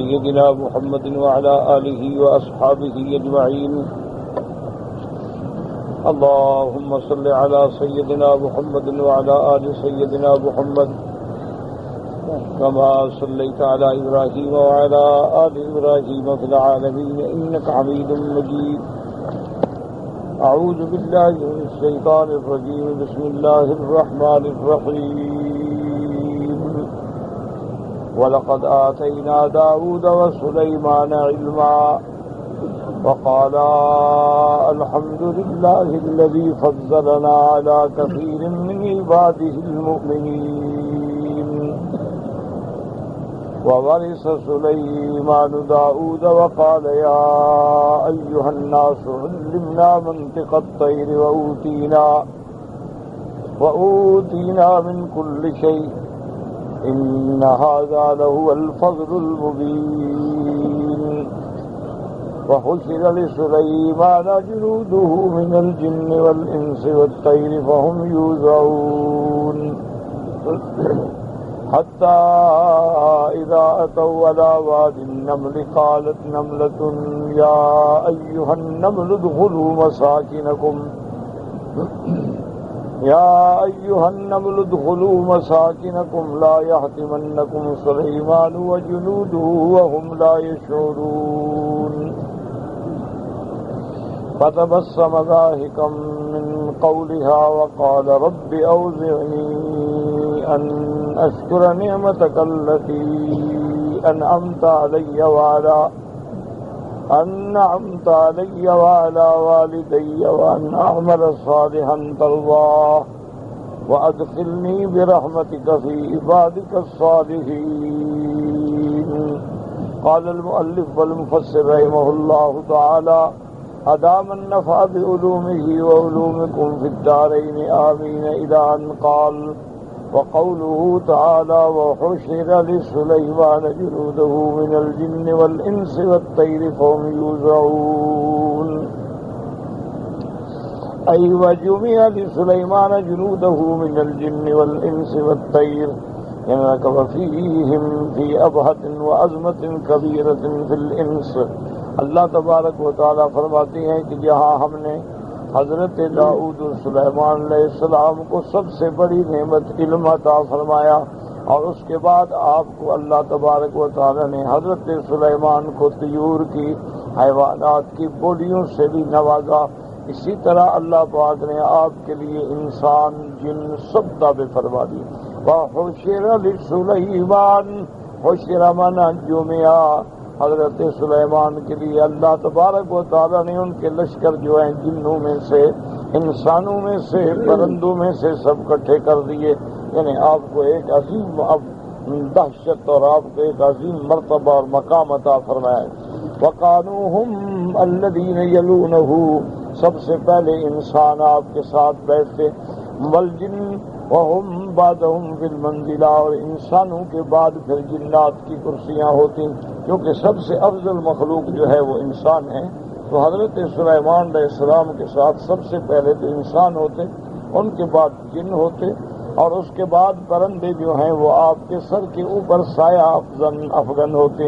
سيدنا محمد وعلى آله وأصحابه أجمعين. اللهم صل على سيدنا محمد وعلى آل سيدنا محمد كما صليت على إبراهيم وعلى آل إبراهيم في العالمين إنك حميد مجيد. أعوذ بالله من الشيطان الرجيم. بسم الله الرحمن الرحيم. وَلَقَدْ آتَيْنَا دَاوُودَ وَسُلَيْمَانَ عِلْمًا وَقَالَا الْحَمْدُ لِلَّهِ الَّذِي فَضَّلَنَا عَلَى كَثِيرٍ مِّنْ عِبَادِهِ الْمُؤْمِنِينَ. وَوَرِثَ سُلَيْمَانُ دَاوُودَ وَقَالَ يَا أَيُّهَا النَّاسُ عُلِّمْنَا مَنطِقَ الطَّيْرِ وَأُوتِينَا مِنْ كُلِّ شَيْءٍ إِنَّ هَذَا لَهُوَ الْفَضْلُ الْمُبِينُ. وَحُشِرَ لِسُلَيْمَانَ جُنُودُهُ مِنَ الْجِنِّ وَالْإِنسِ وَالطَّيْرِ فَهُمْ يُوزَعُونَ حَتَّى إِذَا أَتَوْا عَلَى وَادِ النَّمْلِ قَالَتْ نَمْلَةٌ يَا أَيُّهَا النَّمْلُ ادْخُلُوا مساكنكم لا يحطمنكم سليمان وجنوده وهم لا يشعرون. فتبسم ضاحكا من قولها وقال رب أوزعني أن أشكر نعمتك التي أنعمت علي وعلى والدي وأن أعمل صالحا ترضاه وأدخلني برحمتك في عبادك الصالحين. قال المؤلف والمفسر رحمه الله تعالى أدام النفع بعلومه وعلومكم في الدارين آمين إلى أن قال وقوله تعالى وحشر لسليمان جنوده من الجن والإنس والطير فهم يوزعون. أي وجمع لسليمان جنوده من الجن والإنس والطير ينركب فيهم في أبهة وعظمة كبيرة في الإنس. اللہ تبارک و تعالیٰ فرماتے ہیں کہ جہاں ہم نے حضرت داؤد اور سلیمان علیہ السلام کو سب سے بڑی نعمت علم عطا فرمایا اور اس کے بعد آپ کو اللہ تبارک و تعالیٰ نے حضرت سلیمان کو طیور کی حیوانات کی بولیوں سے بھی نوازا. اسی طرح اللہ پاک نے آپ کے لیے انسان جن سب تابع فرما دی. وَحُشِرَ لِسُلَيْمَانَ حُشِرَ مَنَ جُمِعَ. حضرت سلیمان کے لیے اللہ تبارک و تعالیٰ نے ان کے لشکر جو ہیں جنوں میں سے انسانوں میں سے پرندوں میں سے سب اکٹھے کر دیے. یعنی آپ کو ایک عظیم دہشت اور آپ کو ایک عظیم مرتبہ اور مقام عطا فرمایا. وَقَانُوا هُمْ الَّذِينَ يَلُونَهُ. سب سے پہلے انسان آپ کے ساتھ بیٹھتے. وَالْجِنُّ وَهُمْ بَعْدَهُمْ فِي الْمَنزِلَةِ. اور انسانوں کے بعد پھر جنات کی کرسیاں ہوتی کیونکہ سب سے افضل مخلوق جو ہے وہ انسان ہے. تو حضرت سلیمان علیہ السلام کے ساتھ سب سے پہلے تو انسان ہوتے, ان کے بعد جن ہوتے اور اس کے بعد پرندے جو ہیں وہ آپ کے سر کے اوپر سایہ افغن ہوتے.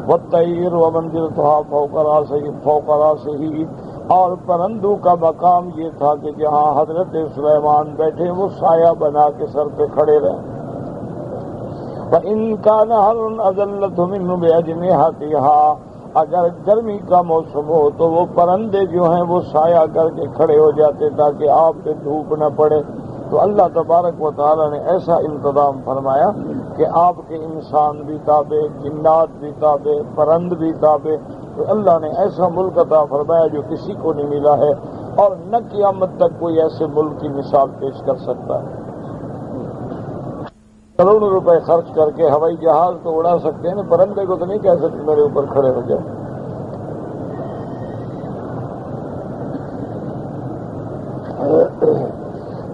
وَالطَّيْرُ وَمَنزِلُهَا فَوْقَ رَأْسِهِ. اور پرندوں کا مقام یہ تھا کہ جہاں حضرت سلیمان بیٹھے وہ سایہ بنا کے سر پہ کھڑے رہیں. وَإِنْ كَانَ حَرٌّ أَذَلَّتْ مِنْهُ بِأَجْنِحَتِهَا. اگر گرمی کا موسم ہو تو وہ پرندے جو ہیں وہ سایہ کر کے کھڑے ہو جاتے تاکہ آپ پہ دھوپ نہ پڑے. تو اللہ تبارک و تعالیٰ نے ایسا انتظام فرمایا کہ آپ کے انسان بھی تابع, جنات بھی تابع, پرند بھی تابع. تو اللہ نے ایسا ملک عطا فرمایا جو کسی کو نہیں ملا ہے اور نہ قیامت تک کوئی ایسے ملک کی مثال پیش کر سکتا ہے. کروڑوں روپے خرچ کر کے ہوائی جہاز تو اڑا سکتے ہیں نا, پرندے کو تو نہیں کہہ سکتے میرے اوپر کھڑے ہو جائے.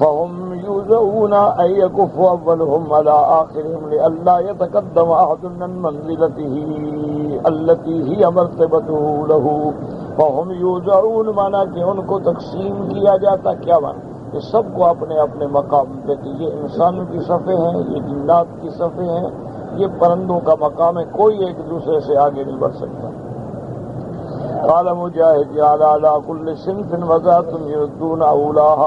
فَهُمْ يُوزَعُونَ أَن يَكُفُّ أَوَّلُهُمْ عَلَى آخِرِهِمْ لِئَلَّا يَتَقَدَّمَ أَحَدٌ مِّن مَّنزِلَتِهِ الَّتِي هِيَ مَرْتَبَتُهُ لَهُ. فَهُمْ يُوزَعُونَ مانا کہ ان کو تقسیم کیا جاتا. کیا مانا کہ سب کو اپنے اپنے مقام پہ, کہ یہ انسانوں کی صفیں ہیں, یہ جنات کی صفیں ہیں, یہ پرندوں کا مقام ہے، کوئی ایک دوسرے سے آگے نہیں بڑھ سکتا۔ قال مجاہد علی کل صنف وذات یردون اولاها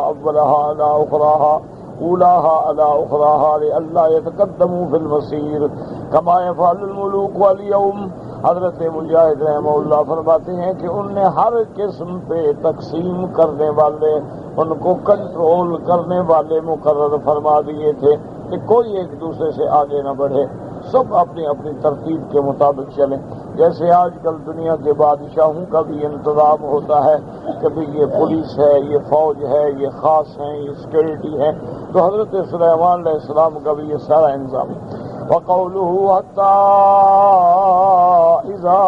اولها علی اخراها لئلا يتقدموا في المسیر كما يفعل الملوك اليوم۔ حضرت مجاہد رحمہ اللہ فرماتے ہیں کہ ان نے ہر قسم پہ تقسیم کرنے والے، ان کو کنٹرول کرنے والے مقرر فرما دیے تھے کہ کوئی ایک دوسرے سے آگے نہ بڑھے، سب اپنی اپنی ترتیب کے مطابق چلیں۔ جیسے آج کل دنیا کے بادشاہوں کا بھی انتظام ہوتا ہے، کبھی یہ پولیس ہے، یہ فوج ہے، یہ خاص ہیں، یہ سیکورٹی ہے، تو حضرت سلیمان علیہ السلام کا بھی یہ سارا انتظام۔ وقوله حتى إذا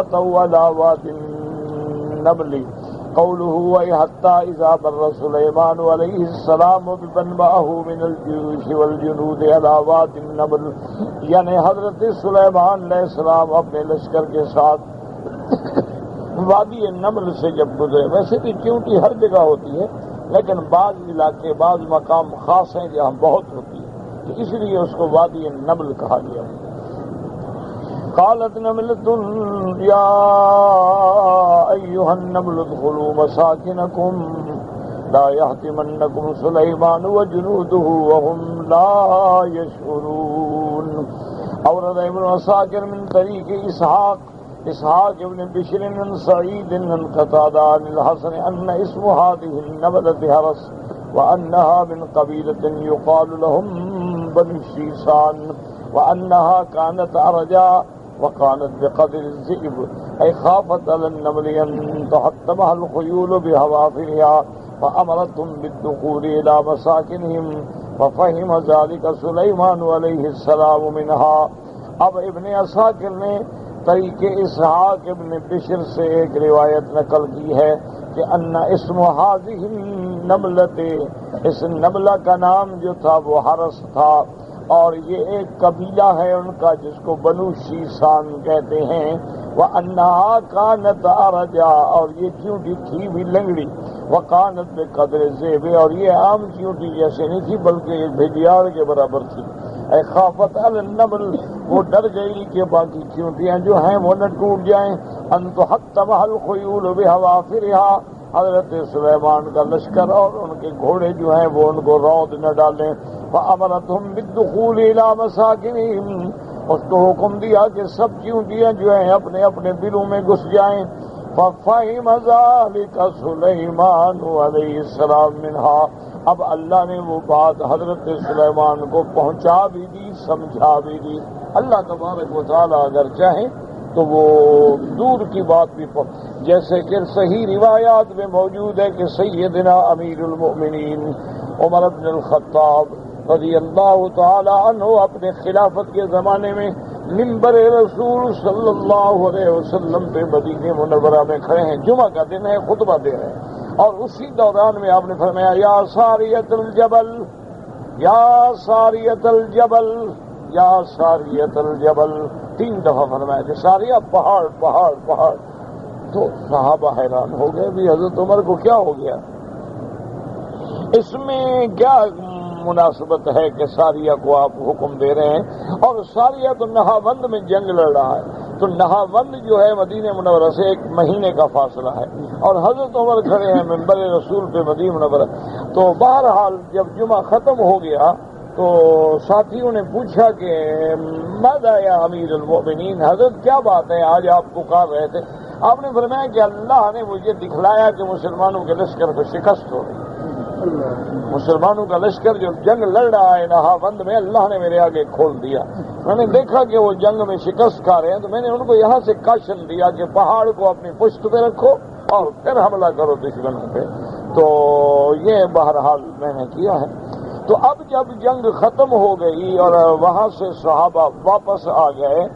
أتوا على واد النمل، قوله أي حتى إذا بر سليمان عليه السلام بمن معه من الجيوش والجنود على واد النمل، یعنی حضرت سلیمان علیہ السلام اپنے لشکر کے ساتھ وادی نمل سے جب گزرے، ویسے بھی چیونٹی ہر جگہ ہوتی ہے لیکن بعض علاقے بعض مقام خاص ہیں جہاں بہت ہوتی ہے، اس لیے اس کو وادی النمل کہا گیا۔ قالت نملۃ یا ایھا النمل ادخلوا مساکنکم لا یحطمنکم سلیمان وجنودہ وهم لا یشعرون۔ اورد ابن عساکر من طریق اسحاق ابن بشر عن سعید عن قتادہ عن الحسن ان اسم هذه النملة هرس وانها من قبیلة يقال لهم بنو شیسان وانها كانت ارجا وكانت بقدر الذئب، اي خافت على النمل ان تحطمها الخيول بهوافرها فامرتهم بالدخول الى مساكنهم ففهم ذلك سليمان عليه السلام منها۔ اب ابن عساکر نے طریق اسحاق ابن بشر سے ایک روایت نقل کی ہے کہ ان اسم هذه النملة، اس نملہ کا نام جو تھا وہ حرس تھا، اور یہ ایک قبیلہ ہے ان کا جس کو بنو شیسان کہتے ہیں۔ وَأَنَّهَا كَانَتْ أَرْجَا، اور یہ چیونٹی تھی بھی لنگڑی، وَكَانَتْ بِقَدْرِ الذِّئْبِ، اور یہ عام چیونٹی جیسے نہیں تھی بلکہ ایک بھیڑیار کے برابر تھی۔ اے خافت علی النمل، وہ ڈر گئی کہ باقی چیونٹیاں جو ہیں وہ نہ ٹوٹ جائیں، ان تحطمها الخیول بحوافرها، حضرت سلیمان کا لشکر اور ان کے گھوڑے جو ہیں وہ ان کو رود نہ ڈالیں۔ فامرتهم بالدخول الى مساکنهم، اس کو حکم دیا کہ سب چیونٹیاں جو ہیں اپنے اپنے بلوں میں گھس جائیں۔ ففهم ذلك سلیمان علیہ السلام منها، اب اللہ نے وہ بات حضرت سلیمان کو پہنچا بھی دی، سمجھا بھی دی۔ اللہ تبارک و تعالی اگر چاہے تو وہ دور کی بات بھی جیسے کہ صحیح روایات میں موجود ہے کہ سیدنا امیر المؤمنین عمر بن الخطاب رضی اللہ تعالی عنہ اپنے خلافت کے زمانے میں منبر رسول صلی اللہ علیہ وسلم پہ مدینہ منورہ میں کھڑے ہیں، جمعہ کا دن ہے، خطبہ دے رہے ہیں، اور اسی دوران میں آپ نے فرمایا یا ساریت الجبل، یا ساریت الجبل، یا ساریت الجبل، 3 دفعہ فرمایا کہ ساریہ پہاڑ پہاڑ پہاڑ۔ تو صحابہ حیران ہو گئے، بھی حضرت عمر کو کیا ہو گیا، اس میں کیا مناسبت ہے کہ ساریہ کو آپ حکم دے رہے ہیں؟ اور ساریہ تو نہاوند میں جنگ لڑ رہا ہے، تو نہاوند جو ہے مدینہ منورہ سے 1 مہینے کا فاصلہ ہے، اور حضرت عمر کھڑے ہیں منبر رسول پہ مدینہ منورہ۔ تو بہرحال جب جمعہ ختم ہو گیا تو ساتھیوں نے پوچھا کہ ماذا یا امیر المؤمنین، حضرت کیا بات ہے آج آپ پکار رہے تھے؟ آپ نے فرمایا کہ اللہ نے مجھے دکھلایا کہ مسلمانوں کے لشکر کو شکست ہو رہی، مسلمانوں کا لشکر جو جنگ لڑ رہا ہے نہاوند میں، اللہ نے میرے آگے کھول دیا۔ میں نے دیکھا کہ وہ جنگ میں شکست کھا رہے ہیں، تو میں نے ان کو یہاں سے کاشن دیا کہ پہاڑ کو اپنی پشت پہ رکھو اور پھر حملہ کرو دشمنوں پہ۔ تو یہ بہرحال میں نے کیا ہے۔ تو اب جب جنگ ختم ہو گئی اور وہاں سے صحابہ واپس آ گئے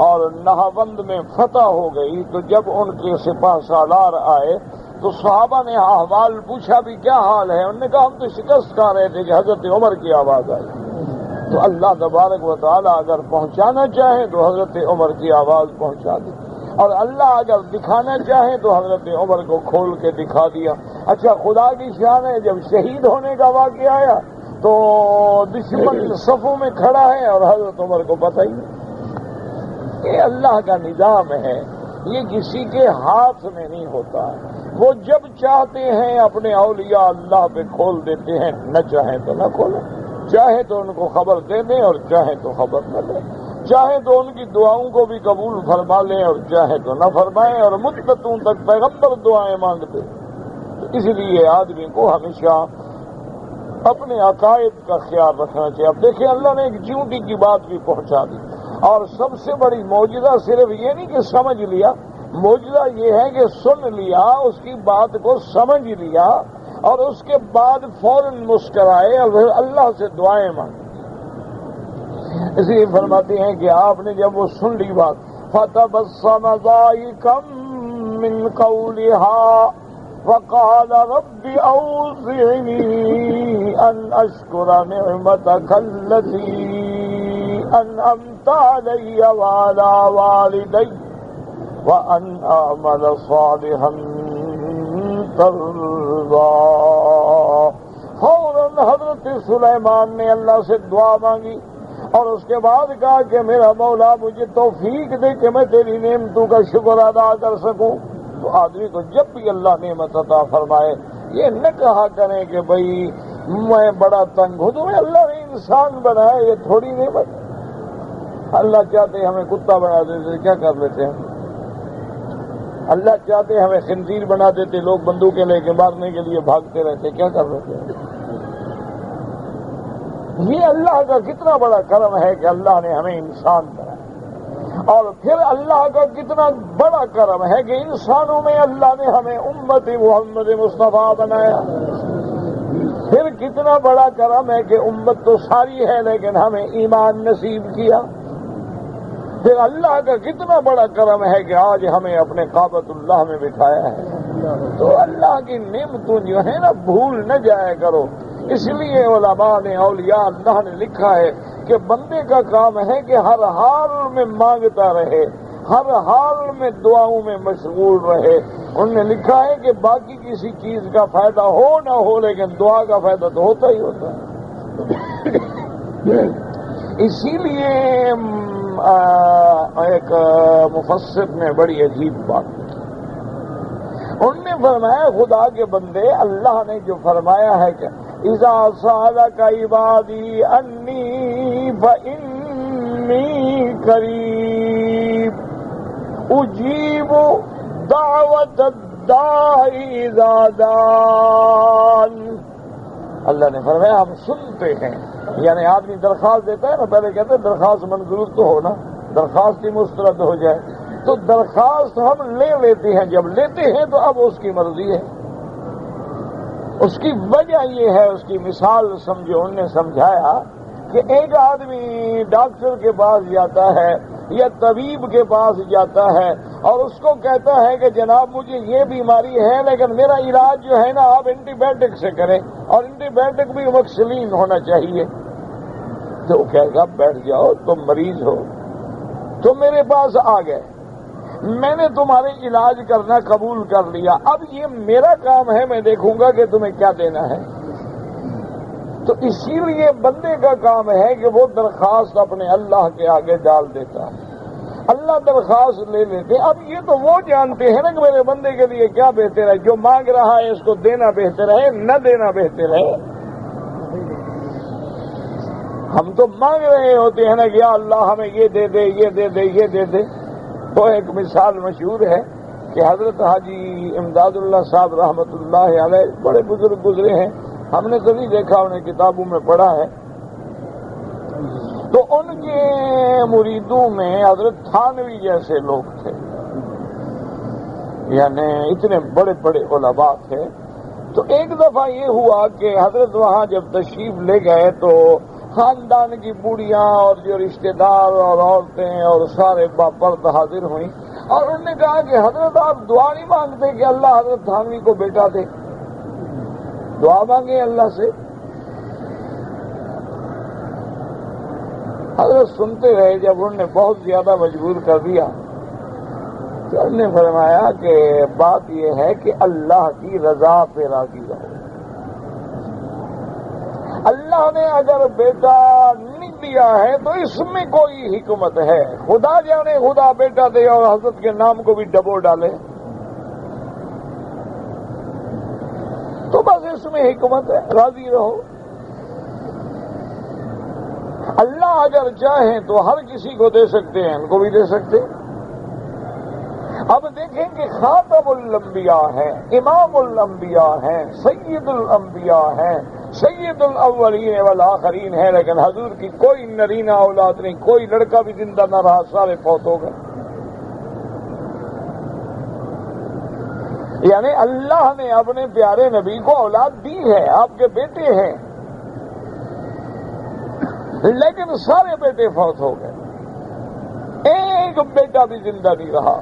اور نہاوند میں فتح ہو گئی، تو جب ان کے سپاہ سالار آئے تو صحابہ نے احوال پوچھا بھی کیا حال ہے؟ انہوں نے کہا ہم تو شکست کھا رہے تھے کہ حضرت عمر کی آواز آئی۔ تو اللہ تبارک و تعالیٰ اگر پہنچانا چاہے تو حضرت عمر کی آواز پہنچا دی، اور اللہ اگر دکھانا چاہے تو حضرت عمر کو کھول کے دکھا دیا۔ اچھا خدا کی شان ہے، جب شہید ہونے کا واقعہ آیا تو دشمن صفوں میں کھڑا ہے اور حضرت عمر کو پتہ ہی نہیں۔ یہ اللہ کا نظام ہے، یہ کسی کے ہاتھ میں نہیں ہوتا۔ وہ جب چاہتے ہیں اپنے اولیاء اللہ پہ کھول دیتے ہیں، نہ چاہیں تو نہ کھولیں، چاہے تو ان کو خبر دے دیں اور چاہے تو خبر نہ دیں، چاہے تو ان کی دعاؤں کو بھی قبول فرما لیں اور چاہے تو نہ فرمائیں، اور مدتوں تک پیغمبر دعائیں مانگتے۔ اس لیے آدمی کو ہمیشہ اپنے عقائد کا خیال رکھنا چاہیے۔ اب دیکھیں اللہ نے ایک چیونٹی کی بات بھی پہنچا دی، اور سب سے بڑی معجزہ صرف یہ نہیں کہ سمجھ لیا، معجزہ یہ ہے کہ سن لیا، اس کی بات کو سمجھ لیا اور اس کے بعد فوراً مسکرائے اور پھر اللہ سے دعائیں مانگی۔ اس لیے فرماتے ہیں کہ آپ نے جب وہ سن لی بات، فَتَبَسَّمَ ضَاحِكًا مِّن قَوْلِهَا وقال رب أوزعني أن أشكر نعمتك التي أنعمت علي وعلى والدي وأن أعمل صالحا ترضاه۔ فوراً حضرت سلیمان نے اللہ سے دعا مانگی اور اس کے بعد کہا کہ میرا مولا مجھے توفیق دے کہ میں تیری نعمتوں کا شکر ادا کر سکوں۔ تو آدمی کو جب بھی اللہ نعمت عطا فرمائے یہ نہ کہا کریں کہ بھئی میں بڑا تنگ ہوں، تمہیں اللہ نے انسان بنایا، یہ تھوڑی نعمت۔ اللہ چاہتے ہمیں کتا بنا دیتے کیا کر لیتے ہیں؟ اللہ چاہتے ہمیں خنزیر بنا دیتے، لوگ بندوقیں لے کے مارنے کے لیے بھاگتے رہتے، کیا کر لیتے ہیں؟ یہ اللہ کا کتنا بڑا کرم ہے کہ اللہ نے ہمیں انسان بنایا، اور پھر اللہ کا کتنا بڑا کرم ہے کہ انسانوں میں اللہ نے ہمیں امت محمد مصطفیٰ بنایا۔ پھر کتنا بڑا کرم ہے کہ امت تو ساری ہے لیکن ہمیں ایمان نصیب کیا۔ پھر اللہ کا کتنا بڑا کرم ہے کہ آج ہمیں اپنے کعبۃ اللہ میں بٹھایا ہے۔ تو اللہ کی نعمتوں جو ہے نا بھول نہ جایا کرو۔ اس لیے علماء نے اولیاء اللہ نے لکھا ہے کہ بندے کا کام ہے کہ ہر حال میں مانگتا رہے، ہر حال میں دعاؤں میں مشغول رہے۔ انہوں نے لکھا ہے کہ باقی کسی چیز کا فائدہ ہو نہ ہو لیکن دعا کا فائدہ تو ہوتا ہی ہوتا ہے۔ اسی لیے ایک مفسر نے بڑی عجیب بات کی، انہوں نے فرمایا خدا کے بندے، اللہ نے جو فرمایا ہے کہ اذا سألك عبادی انی فإنی قریب اجیب دعوت الداعی اذا دعان۔ اللہ نے فرمایا ہم سنتے ہیں، یعنی آدمی درخواست دیتا ہے نا، پہلے کہتے ہیں درخواست منظور تو ہو نا، درخواست ہی مسترد ہو جائے، تو درخواست ہم لے لیتے ہیں، جب لیتے ہیں تو اب اس کی مرضی ہے۔ اس کی وجہ یہ ہے، اس کی مثال سمجھو، انہوں نے سمجھایا کہ ایک آدمی ڈاکٹر کے پاس جاتا ہے یا طبیب کے پاس جاتا ہے اور اس کو کہتا ہے کہ جناب مجھے یہ بیماری ہے لیکن میرا علاج جو ہے نا آپ اینٹی بائیوٹک سے کریں، اور اینٹی بائیوٹک بھی مکسلین ہونا چاہیے۔ تو وہ کہے گا بیٹھ جاؤ، تم مریض ہو، تم میرے پاس آ گئے، میں نے تمہارے علاج کرنا قبول کر لیا، اب یہ میرا کام ہے، میں دیکھوں گا کہ تمہیں کیا دینا ہے۔ تو اسی لیے بندے کا کام ہے کہ وہ درخواست اپنے اللہ کے آگے ڈال دیتا ہے، اللہ درخواست لے لیتے۔ اب یہ تو وہ جانتے ہیں نا کہ میرے بندے کے لیے کیا بہتر ہے، جو مانگ رہا ہے اس کو دینا بہتر ہے، نہ دینا بہتر ہے۔ ہم تو مانگ رہے ہوتے ہیں نا کہ یا اللہ ہمیں یہ دے دے، یہ دے دے، یہ دے دے۔ تو ایک مثال مشہور ہے کہ حضرت حاجی امداد اللہ صاحب رحمۃ اللہ علیہ بڑے بزرگ گزرے ہیں، ہم نے کبھی دیکھا، انہیں کتابوں میں پڑھا ہے۔ تو ان کے مریدوں میں حضرت تھانوی جیسے لوگ تھے، یعنی اتنے بڑے بڑے علماء تھے۔ تو ایک دفعہ یہ ہوا کہ حضرت وہاں جب تشریف لے گئے تو خاندان کی بوڑھیاں اور جو رشتہ دار اور عورتیں اور سارے باپرد حاضر ہوئیں، اور انہوں نے کہا کہ حضرت آپ دعا نہیں مانگتے کہ اللہ حضرت تھانوی کو بیٹا دے، دعا مانگے اللہ سے۔ حضرت سنتے رہے، جب انہوں نے بہت زیادہ مجبور کر دیا تو انہوں نے فرمایا کہ بات یہ ہے کہ اللہ کی رضا پہ راضی رہو۔ اللہ نے اگر بیٹا نہیں دیا ہے تو اس میں کوئی حکمت ہے. خدا جانے خدا بیٹا دے اور حضرت کے نام کو بھی ڈبو ڈالے تو بس اس میں حکمت ہے، راضی رہو. اللہ اگر چاہیں تو ہر کسی کو دے سکتے ہیں، ان کو بھی دے سکتے. اب دیکھیں کہ خاتم الانبیاء ہیں، امام الانبیاء ہیں، سید الانبیاء ہیں، سید الاولین والآخرین ہیں، لیکن حضور کی کوئی نرینہ اولاد نہیں، کوئی لڑکا بھی زندہ نہ رہا، سارے فوت ہو گئے. یعنی اللہ نے اپنے پیارے نبی کو اولاد دی ہے، آپ کے بیٹے ہیں، لیکن سارے بیٹے فوت ہو گئے، ایک بیٹا بھی زندہ نہیں رہا.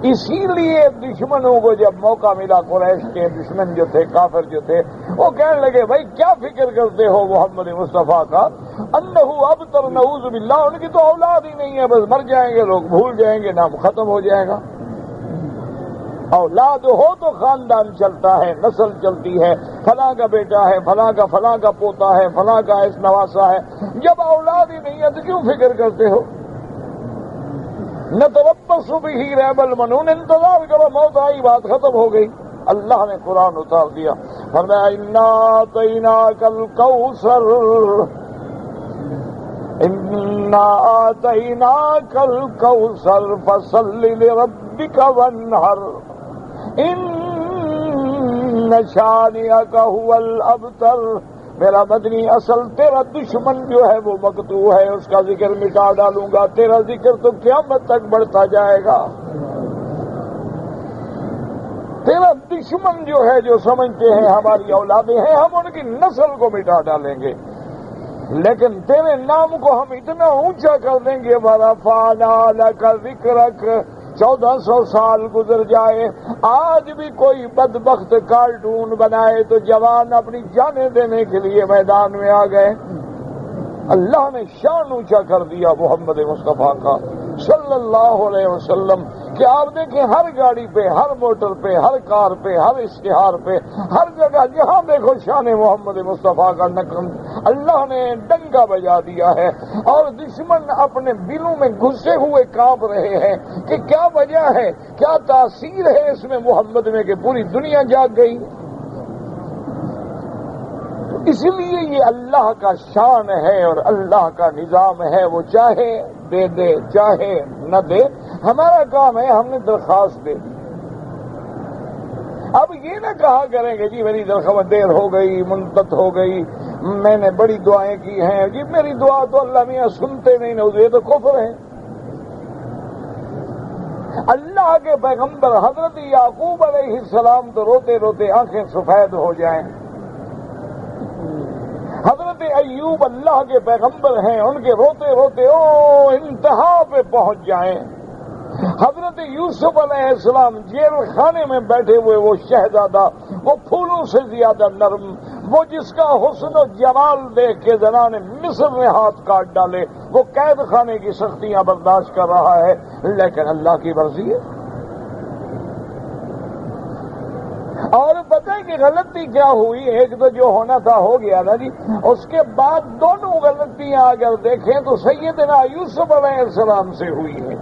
اسی لیے دشمنوں کو جب موقع ملا، قریش کے دشمن جو تھے، کافر جو تھے، وہ کہنے لگے بھائی کیا فکر کرتے ہو محمد مصطفیٰ کا، انہو ابتر نعوذ باللہ، ان کی تو اولاد ہی نہیں ہے، بس مر جائیں گے لوگ، بھول جائیں گے، نام ختم ہو جائے گا. اولاد ہو تو خاندان چلتا ہے، نسل چلتی ہے، فلاں کا بیٹا ہے، فلاں کا پوتا ہے، فلاں کا اس نواسا ہے. جب اولاد ہی نہیں ہے تو کیوں فکر کرتے ہو؟ نتربص بہ ریب المنون، انتظار کرو، موت آئی، بات ختم ہو گئی. اللہ نے قرآن اتار دیا، فرمایا انا اعطیناک الکوثر، انا اعطیناک الکوثر فصل لربک وانحر ان شانئک هو الابتر. میرا مدنی اصل تیرا دشمن جو ہے وہ مقتول ہے، اس کا ذکر مٹا ڈالوں گا، تیرا ذکر تو قیامت تک بڑھتا جائے گا. تیرا دشمن جو ہے، جو سمجھتے ہیں ہماری اولادیں ہیں، ہم ان کی نسل کو مٹا ڈالیں گے، لیکن تیرے نام کو ہم اتنا اونچا کر دیں گے، وَرَفَعْنَا لَكَ ذِكْرَكَ. 1400 سال گزر جائے، آج بھی کوئی بدبخت کارٹون بنائے تو جوان اپنی جانیں دینے کے لیے میدان میں آ گئے. اللہ نے شان اونچا کر دیا محمد مصطفیٰ کا صلی اللہ علیہ وسلم کہ آپ دیکھیں ہر گاڑی پہ، ہر موٹر پہ، ہر کار پہ، ہر اشتہار پہ، ہر جگہ جہاں دیکھو شان محمد مصطفیٰ کا نقل اللہ نے ڈنگا بجا دیا ہے. اور دشمن اپنے دلوں میں گھسے ہوئے کانپ رہے ہیں کہ کیا وجہ ہے، کیا تاثیر ہے اس میں محمد میں کہ پوری دنیا جاگ گئی. اس لیے یہ اللہ کا شان ہے اور اللہ کا نظام ہے، وہ چاہے دے دے چاہے نہ دے، ہمارا کام ہے ہم نے درخواست دے دی. اب یہ نہ کہا کریں گے جی میری درخواست دیر ہو گئی، منتت ہو گئی، میں نے بڑی دعائیں کی ہیں، جی میری دعا تو اللہ میاں سنتے نہیں، نہ یہ تو کفر ہے. اللہ کے پیغمبر حضرت یعقوب علیہ السلام تو روتے روتے آنکھیں سفید ہو جائیں. حضرت ایوب اللہ کے پیغمبر ہیں، ان کے روتے روتے انتہا پہ پہنچ جائیں. حضرت یوسف علیہ السلام جیل خانے میں بیٹھے ہوئے، وہ شہزادہ، وہ پھولوں سے زیادہ نرم، وہ جس کا حسن و جمال دیکھ کے زنان مصر نے ہاتھ کاٹ ڈالے، وہ قید خانے کی سختیاں برداشت کر رہا ہے، لیکن اللہ کی مرضی ہے. اور پتہ کہ غلطی کیا ہوئی، ایک تو جو ہونا تھا ہو گیا نا جی، اس کے بعد دونوں غلطیاں اگر دیکھیں تو سیدنا یوسف علیہ السلام سے ہوئی ہیں.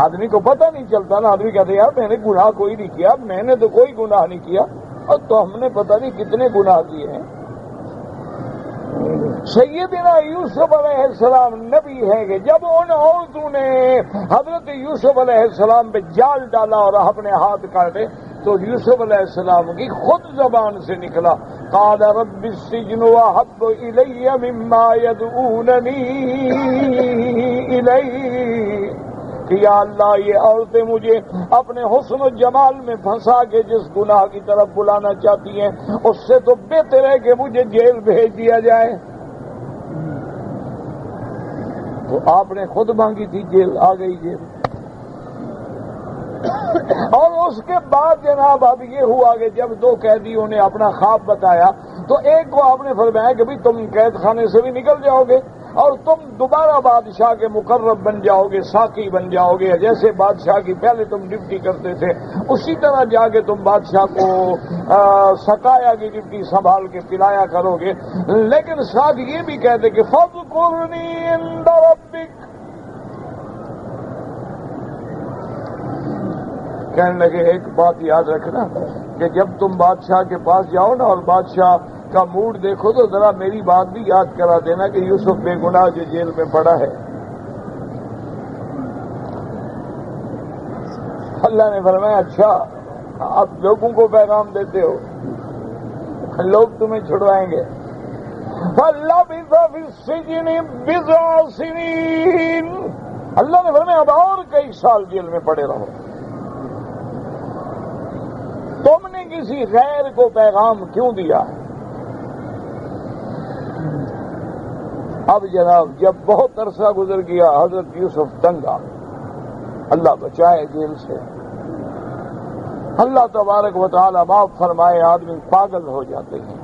آدمی کو پتہ نہیں چلتا نا، آدمی کہتے یار میں نے گناہ کوئی نہیں کیا، میں نے تو کوئی گناہ نہیں کیا، اور تو ہم نے پتہ نہیں کتنے گناہ کیے ہیں. سیدنا یوسف علیہ السلام نبی ہے کہ جب ان عورتوں نے حضرت یوسف علیہ السلام پہ جال ڈالا اور اپنے ہاتھ کاٹے تو یوسف علیہ السلام کی خود زبان سے نکلا، قال رب السجن احب الی مما يدعوننی الیہ، کہ یا اللہ یہ عورتیں مجھے اپنے حسن و جمال میں پھنسا کے جس گناہ کی طرف بلانا چاہتی ہیں اس سے تو بہتر ہے کہ مجھے جیل بھیج دیا جائے. تو آپ نے خود مانگی تھی، جیل آ گئی جیل. اور اس کے بعد جناب اب یہ ہوا کہ جب دو قیدیوں نے اپنا خواب بتایا تو ایک کو آپ نے فرمایا کہ بھی تم قید خانے سے بھی نکل جاؤ گے، اور تم دوبارہ بادشاہ کے مقرب بن جاؤ گے، ساقی بن جاؤ گے، جیسے بادشاہ کی پہلے تم ڈپٹی کرتے تھے اسی طرح جا کے تم بادشاہ کو سقایا کی ڈپٹی سنبھال کے پلایا کرو گے۔ لیکن ساتھ یہ بھی کہتے کہ فاذکرنی عند ربک، کہنے لگے ایک بات یاد رکھنا کہ جب تم بادشاہ کے پاس جاؤ نا اور بادشاہ کا موڈ دیکھو تو ذرا میری بات بھی یاد کرا دینا کہ یوسف بے گناہ جو جیل میں پڑا ہے۔ اللہ نے فرمایا اچھا اب لوگوں کو پیغام دیتے ہو، لوگ تمہیں چھڑوائیں گے۔ فَلَبِثَ فِي السِّجْنِ بِضْعَ سِنِينَ، اللہ نے فرمایا اب اور کئی سال جیل میں پڑے رہو۔ تم نے کسی غیر کو پیغام کیوں دیا؟ اب جناب جب بہت عرصہ گزر گیا حضرت یوسف تنگ آ، اللہ بچائے جیل سے، اللہ تبارک و تعالی معاف فرمائے، آدمی پاگل ہو جاتے ہیں۔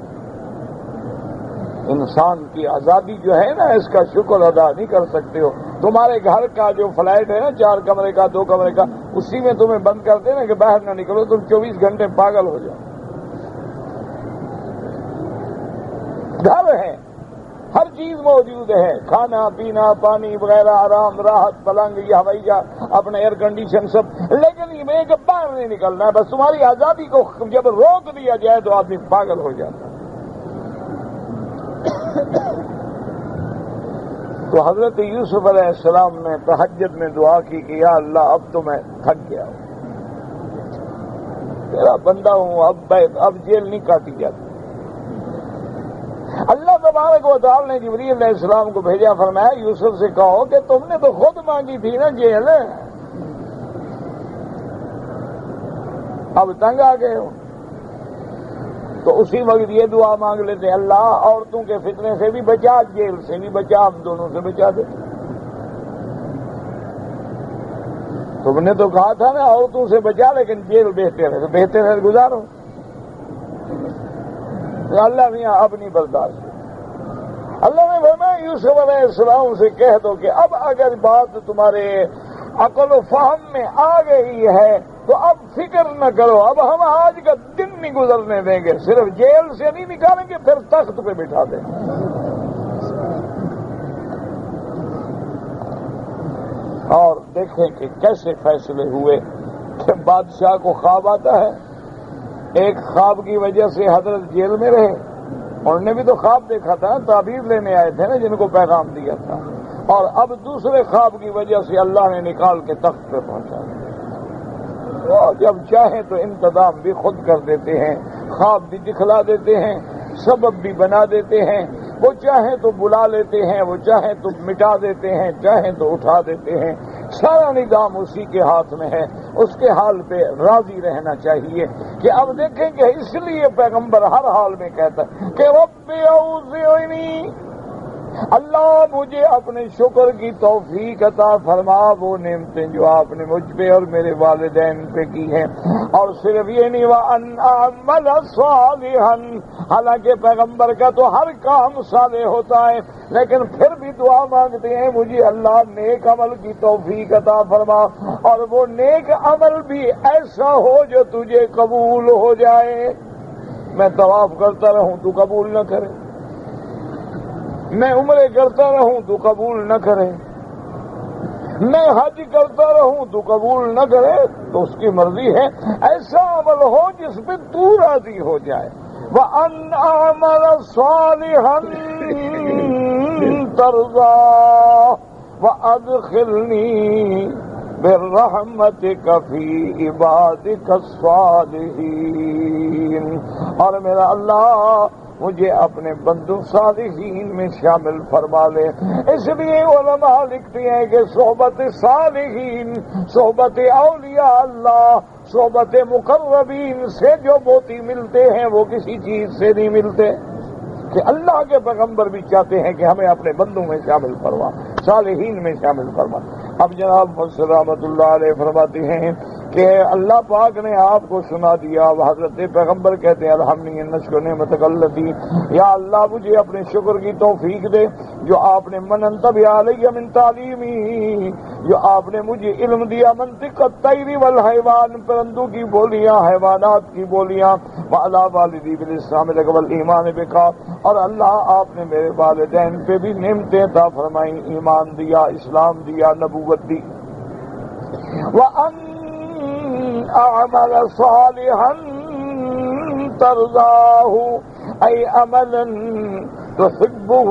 انسان کی آزادی جو ہے نا اس کا شکر ادا نہیں کر سکتے ہو۔ تمہارے گھر کا جو فلیٹ ہے نا 4 کمرے کا 2 کمرے کا، اسی میں تمہیں بند کرتے نا کہ باہر نہ نکلو، تم 24 گھنٹے پاگل ہو جاؤ۔ گھر ہے، ہر چیز موجود ہے، کھانا پینا پانی وغیرہ، آرام راحت، پلنگ، یہ ہوائی جہاز، اپنا ایئر کنڈیشن سب، لیکن یہ کہ باہر نہیں نکلنا ہے بس۔ تمہاری آزادی کو جب روک دیا جائے تو آدمی پاگل ہو جاتا ہے۔ تو حضرت یوسف علیہ السلام نے تہجد میں دعا کی کہ یا اللہ اب تو میں تھک گیا ہوں، تیرا بندہ ہوں، اب جیل نہیں کاٹی جاتی۔ اللہ تبارک و تعالی نے جبریل علیہ السلام کو بھیجا، فرمایا یوسف سے کہو کہ تم نے تو خود مانگی تھی نا جیل، اب تنگ آ گئے ہو۔ تو اسی وقت یہ دعا مانگ لیتے اللہ عورتوں کے فتنے سے بھی بچا، جیل سے بھی بچا، ہم دونوں سے بچا دے۔ تم نے تو کہا تھا نا عورتوں سے بچا لیکن جیل بہتر ہے، تو بہتر ہے گزارو۔ تو اللہ میاں اب نہیں برداشت۔ اللہ نے فرمایا یوسف علیہ السلام سے کہہ دو کہ اب اگر بات تمہارے عقل و فہم میں آ گئی ہے تو اب فکر نہ کرو، اب ہم آج کا دن نہیں گزرنے دیں گے، صرف جیل سے نہیں نکالیں گے، پھر تخت پہ بٹھا دیں گے۔ اور دیکھیں کہ کیسے فیصلے ہوئے کہ بادشاہ کو خواب آتا ہے۔ ایک خواب کی وجہ سے حضرت جیل میں رہے، انہوں نے بھی تو خواب دیکھا تھا، تعبیر لینے آئے تھے نا جن کو پیغام دیا تھا، اور اب دوسرے خواب کی وجہ سے اللہ نے نکال کے تخت پہ پہنچا دیا۔ وہ جب چاہیں تو انتظام بھی خود کر دیتے ہیں، خواب بھی دکھلا دیتے ہیں، سبب بھی بنا دیتے ہیں، وہ چاہیں تو بلا لیتے ہیں، وہ چاہیں تو مٹا دیتے ہیں، چاہیں تو اٹھا دیتے ہیں، سارا نظام اسی کے ہاتھ میں ہے۔ اس کے حال پہ راضی رہنا چاہیے کہ اب دیکھیں کہ اس لیے پیغمبر ہر حال میں کہتا ہے کہ رب اوزعنی، اللہ مجھے اپنے شکر کی توفیق عطا فرما وہ نعمتیں جو آپ نے مجھ پہ اور میرے والدین پہ کی ہیں، اور صرف یہ نہیں وَأَنْ أَعْمَلَ صَالِحًا، حالانکہ پیغمبر کا تو ہر کام صالح ہوتا ہے لیکن پھر بھی دعا مانگتے ہیں مجھے اللہ نیک عمل کی توفیق عطا فرما، اور وہ نیک عمل بھی ایسا ہو جو تجھے قبول ہو جائے۔ میں طواف کرتا رہوں تو قبول نہ کرے، میں عمرے کرتا رہوں تو قبول نہ کرے، میں حج کرتا رہوں تو قبول نہ کرے، تو اس کی مرضی ہے۔ ایسا عمل ہو جس پہ تو راضی ہو جائے۔ وَأَنْ أَعْمَلَ صَالِحًا تَرْضَاهُ وَأَدْخِلْنِي بِرَحْمَتِكَ فِي عِبَادِكَ الصَّالِحِينَ، اور میرا اللہ مجھے اپنے بندوں صالحین میں شامل فرما لے۔ اس لیے علماء لکھتے ہیں کہ صحبت صالحین، صحبت اولیاء اللہ، صحبت مقربین سے جو موتی ملتے ہیں وہ کسی چیز سے نہیں ملتے، کہ اللہ کے پیغمبر بھی چاہتے ہیں کہ ہمیں اپنے بندوں میں شامل فرما، صالحین میں شامل فرما۔ اب جناب رحمۃ اللہ علیہ فرماتے ہیں کہ اللہ پاک نے آپ کو سنا دیا. حضرت پیغمبر کہتے ہیں الحمدللہ نشکر نعمتک التی، یا اللہ مجھے اپنے شکر کی توفیق دے جو آپ نے مننت علیہ من تعلیمی، جو آپ نے مجھے علم دیا منطق الطیر والحیوان، پرندوں کی بولیاں، حیوانات کی بولیاں، وعلی والدی بالاسلام لک والایمان بک، اور اللہ آپ نے میرے والدین پہ بھی نعمتیں عطا فرمائیں، ایمان دیا، اسلام دیا، نبوت دی. وَأَنْ أَعْمَلَ صَالِحًا تَرْضَاهُ أَيْ عَمَلًا تُحِبُّهُ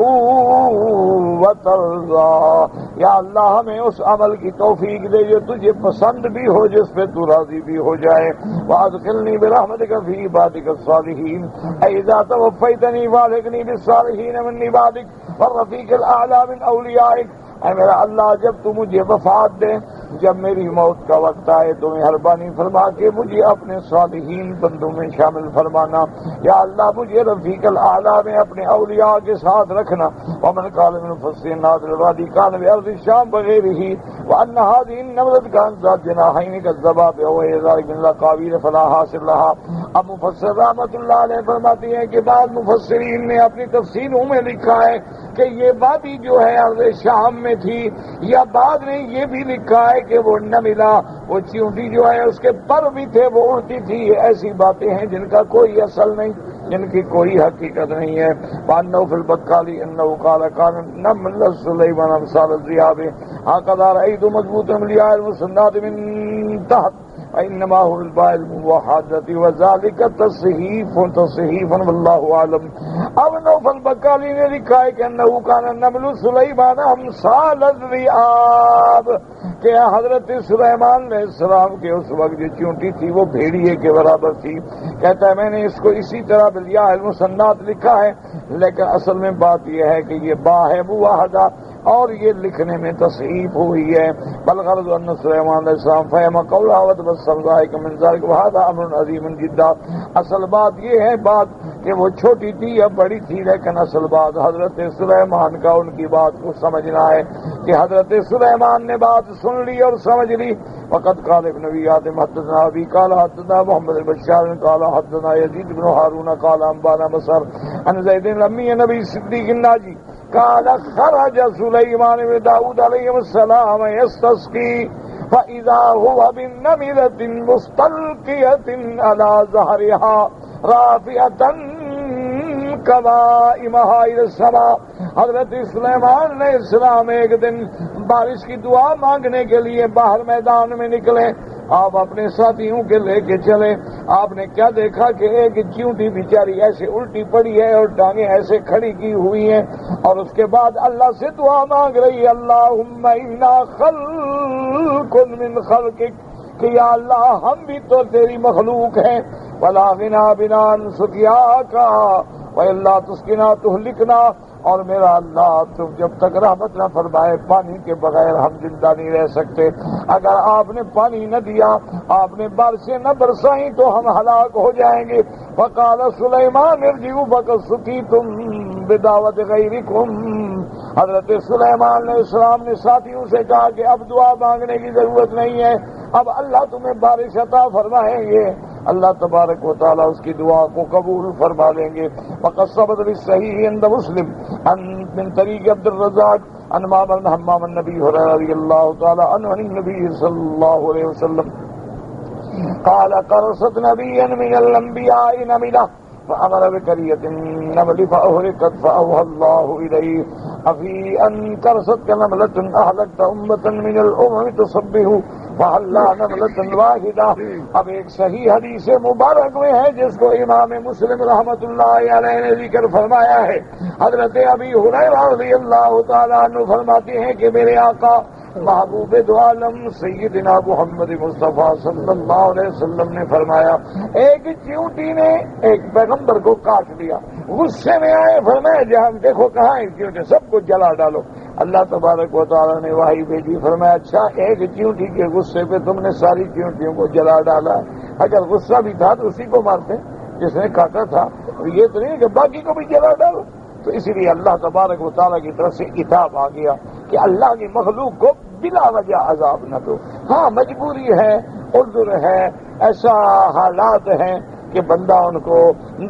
وَتَرْضَاهُ، یا اللہ ہمیں اس عمل کی توفیق دے جو تجھے پسند بھی ہو، جس پہ تو راضی بھی ہو جائے. وَأَدْخِلْنِي بِرَحْمَتِكَ فِي عِبَادِكَ الصَّالِحِينَ أَيْ إِذَا تَوَفَّيْتَنِي فَأَلْحِقْنِي بِالصَّالِحِينَ مِنْ عِبَادِكَ وَالرَّفِيقِ الْأَعْلَىٰ مِنْ أَوْلِيَائِكَ. اے میرا اللہ جب تو مجھے وفات دے، جب میری موت کا وقت آئے تو مہربانی فرما کے مجھے اپنے صالحین بندوں میں شامل فرمانا. یا اللہ مجھے رفیق الاعلیٰ میں اپنے اولیاء کے ساتھ رکھنا. ومن قال من المفسرین ناظر الوادی کان بأرض الشام بغیرہ وأن هذه النملة كانت ذات جناحین كالذباب وغير ذلك من الأقاویل فلا حاصل لها. اب مفسر رحمۃ اللہ علیہ فرماتی ہیں کہ بعض مفسرین نے اپنی تفسیروں میں لکھا ہے کہ یہ وادی جو ہے ارض شام میں تھی، یا بعد نے یہ بھی لکھا ہے کہ وہ نہ ملا، وہ چیونٹی جو ہے اس کے پر بھی تھے، وہ اڑتی تھی. ایسی باتیں ہیں جن کا کوئی اصل نہیں، جن کی کوئی حقیقت نہیں ہے. وَأَنَّهُ فِي الْبَقَّالِ أَنَّهُ قَالَ كَانَ نَمْلَ سُلَيْمَانَ أَمْثَالَ الذِّئَابِ هَكَذَا رَأَيْتُ مَضْبُوطًا مِلْيَاءَ الْمُسَنَّاتِ مِنْ تَحْتِ وَإِنَّمَا هُوَ الْبَاءِ الْمُوَحَّدَةِ وَذَلِكَ تَصْحِيفٌ وَاللَّهُ أَعْلَمُ. اب نوفل بقالی نے لکھا ہے کہ انہو کان نمل سلیمان امثال الذئاب، کہ حضرت سلیمان علیہ السلام کے اس وقت جو چونٹی تھی وہ بھیڑیے کے برابر تھی. کہتا ہے میں نے اس کو اسی طرح بالیاء المسنات لکھا ہے، لیکن اصل میں بات یہ ہے کہ یہ با ہے مواحدہ اور یہ لکھنے میں تصحیف ہوئی ہے. بل غرض ان سلیمان علیہ السلام فہم قولہ وتبصر من ذلك وهذا امر عظیم جدا. اصل بات یہ ہے بات کہ وہ چھوٹی تھی یا بڑی تھی، لیکن اصل بات حضرت سلیمان کا ان کی بات کو سمجھنا ہے کہ حضرت سلیمان نے بات سن لی اور سمجھ لی. وقد قال ابن ابي حاتم حدثنا ابي قال حدثنا محمد بن بشار قال حدثنا يزيد بن هارون قال انبانا بصر عن زيد الامي نبي صديق الناجي قال خرج سليمان بن داود عليه السلام يستسقي فإذا هو بالنملة مستلقية على ظهرها رافعة قوائمها إلى السماء. حضرت سلیمان علیہ السلام ایک دن بارش کی دعا مانگنے کے لیے باہر میدان میں نکلے. آپ اپنے ساتھیوں کے لے کے چلے. آپ نے کیا دیکھا کہ ایک چیونٹی بیچاری ایسے الٹی پڑی ہے اور ٹانگیں ایسے کھڑی کی ہوئی ہیں، اور اس کے بعد اللہ سے دعا مانگ رہی ہے اللہم انا خلق من خلقک، کہ یا اللہ ہم بھی تو تیری مخلوق ہیں. ولا غنا بنا عن سقیاک والا تسقنا تہلکنا، اور میرا اللہ تم جب تک رحمت نہ فرمائے پانی کے بغیر ہم زندہ نہیں رہ سکتے. اگر آپ نے پانی نہ دیا، آپ نے بارشیں نہ برسائیں تو ہم ہلاک ہو جائیں گے. فقال سلیمان ارجعوا فقد سقیتم بدعوت غیرکم. حضرت سلیمان علیہ السلام نے ساتھیوں سے کہا کہ اب دعا مانگنے کی ضرورت نہیں ہے، اب اللہ تمہیں بارش عطا فرمائیں گے. اللہ تبارک و تعالیٰ اس کی دعا کو قبول فرما لیں گے. وقد ثبت بالصحیح عند مسلم من طریق عبد الرزاق عن معمر بن حمام النبی رضی اللہ تعالیٰ عنہ عن النبی صلی اللہ علیہ وسلم قال قرصت نبیا من الانبیاء نملہ فأمر بقرية النمل فأهلكت فأوحى الله إليه أفي أن قرصتك نملة أهلكت أمة من الأمم تصبه فهلا نملة واحدة. اب ایک صحیح حدیث مبارک میں ہے جس کو امام مسلم رحمۃ اللہ علیہ نے ذکر فرمایا ہے. حضرت ابی ہریرہ رضی اللہ تعالیٰ عنہ فرماتے ہیں کہ میرے آقا محبوب دو عالم سیدنا محمد مصطفیٰ صلی اللہ علیہ وسلم نے فرمایا ایک چیونٹی نے ایک پیغمبر کو کاٹ لیا. غصے میں آئے فرمایا جہاں دیکھو کہاں ہے چیونٹی، سب کو جلا ڈالو. اللہ تبارک و تعالیٰ نے وحی بھیجی، فرمایا اچھا ایک چیونٹی کے غصے پہ تم نے ساری چیونٹیوں کو جلا ڈالا. اگر غصہ بھی تھا تو اسی کو مارتے جس نے کاٹا تھا، یہ تو نہیں کہ باقی کو بھی جلا ڈالو. تو اسی لیے اللہ تبارک و تعالیٰ کی طرف سے عتاب آ گیا کہ اللہ کی مخلوق کو بلا وجہ عذاب نہ دو. ہاں مجبوری ہے، عذر ہے، ایسا حالات ہیں کہ بندہ ان کو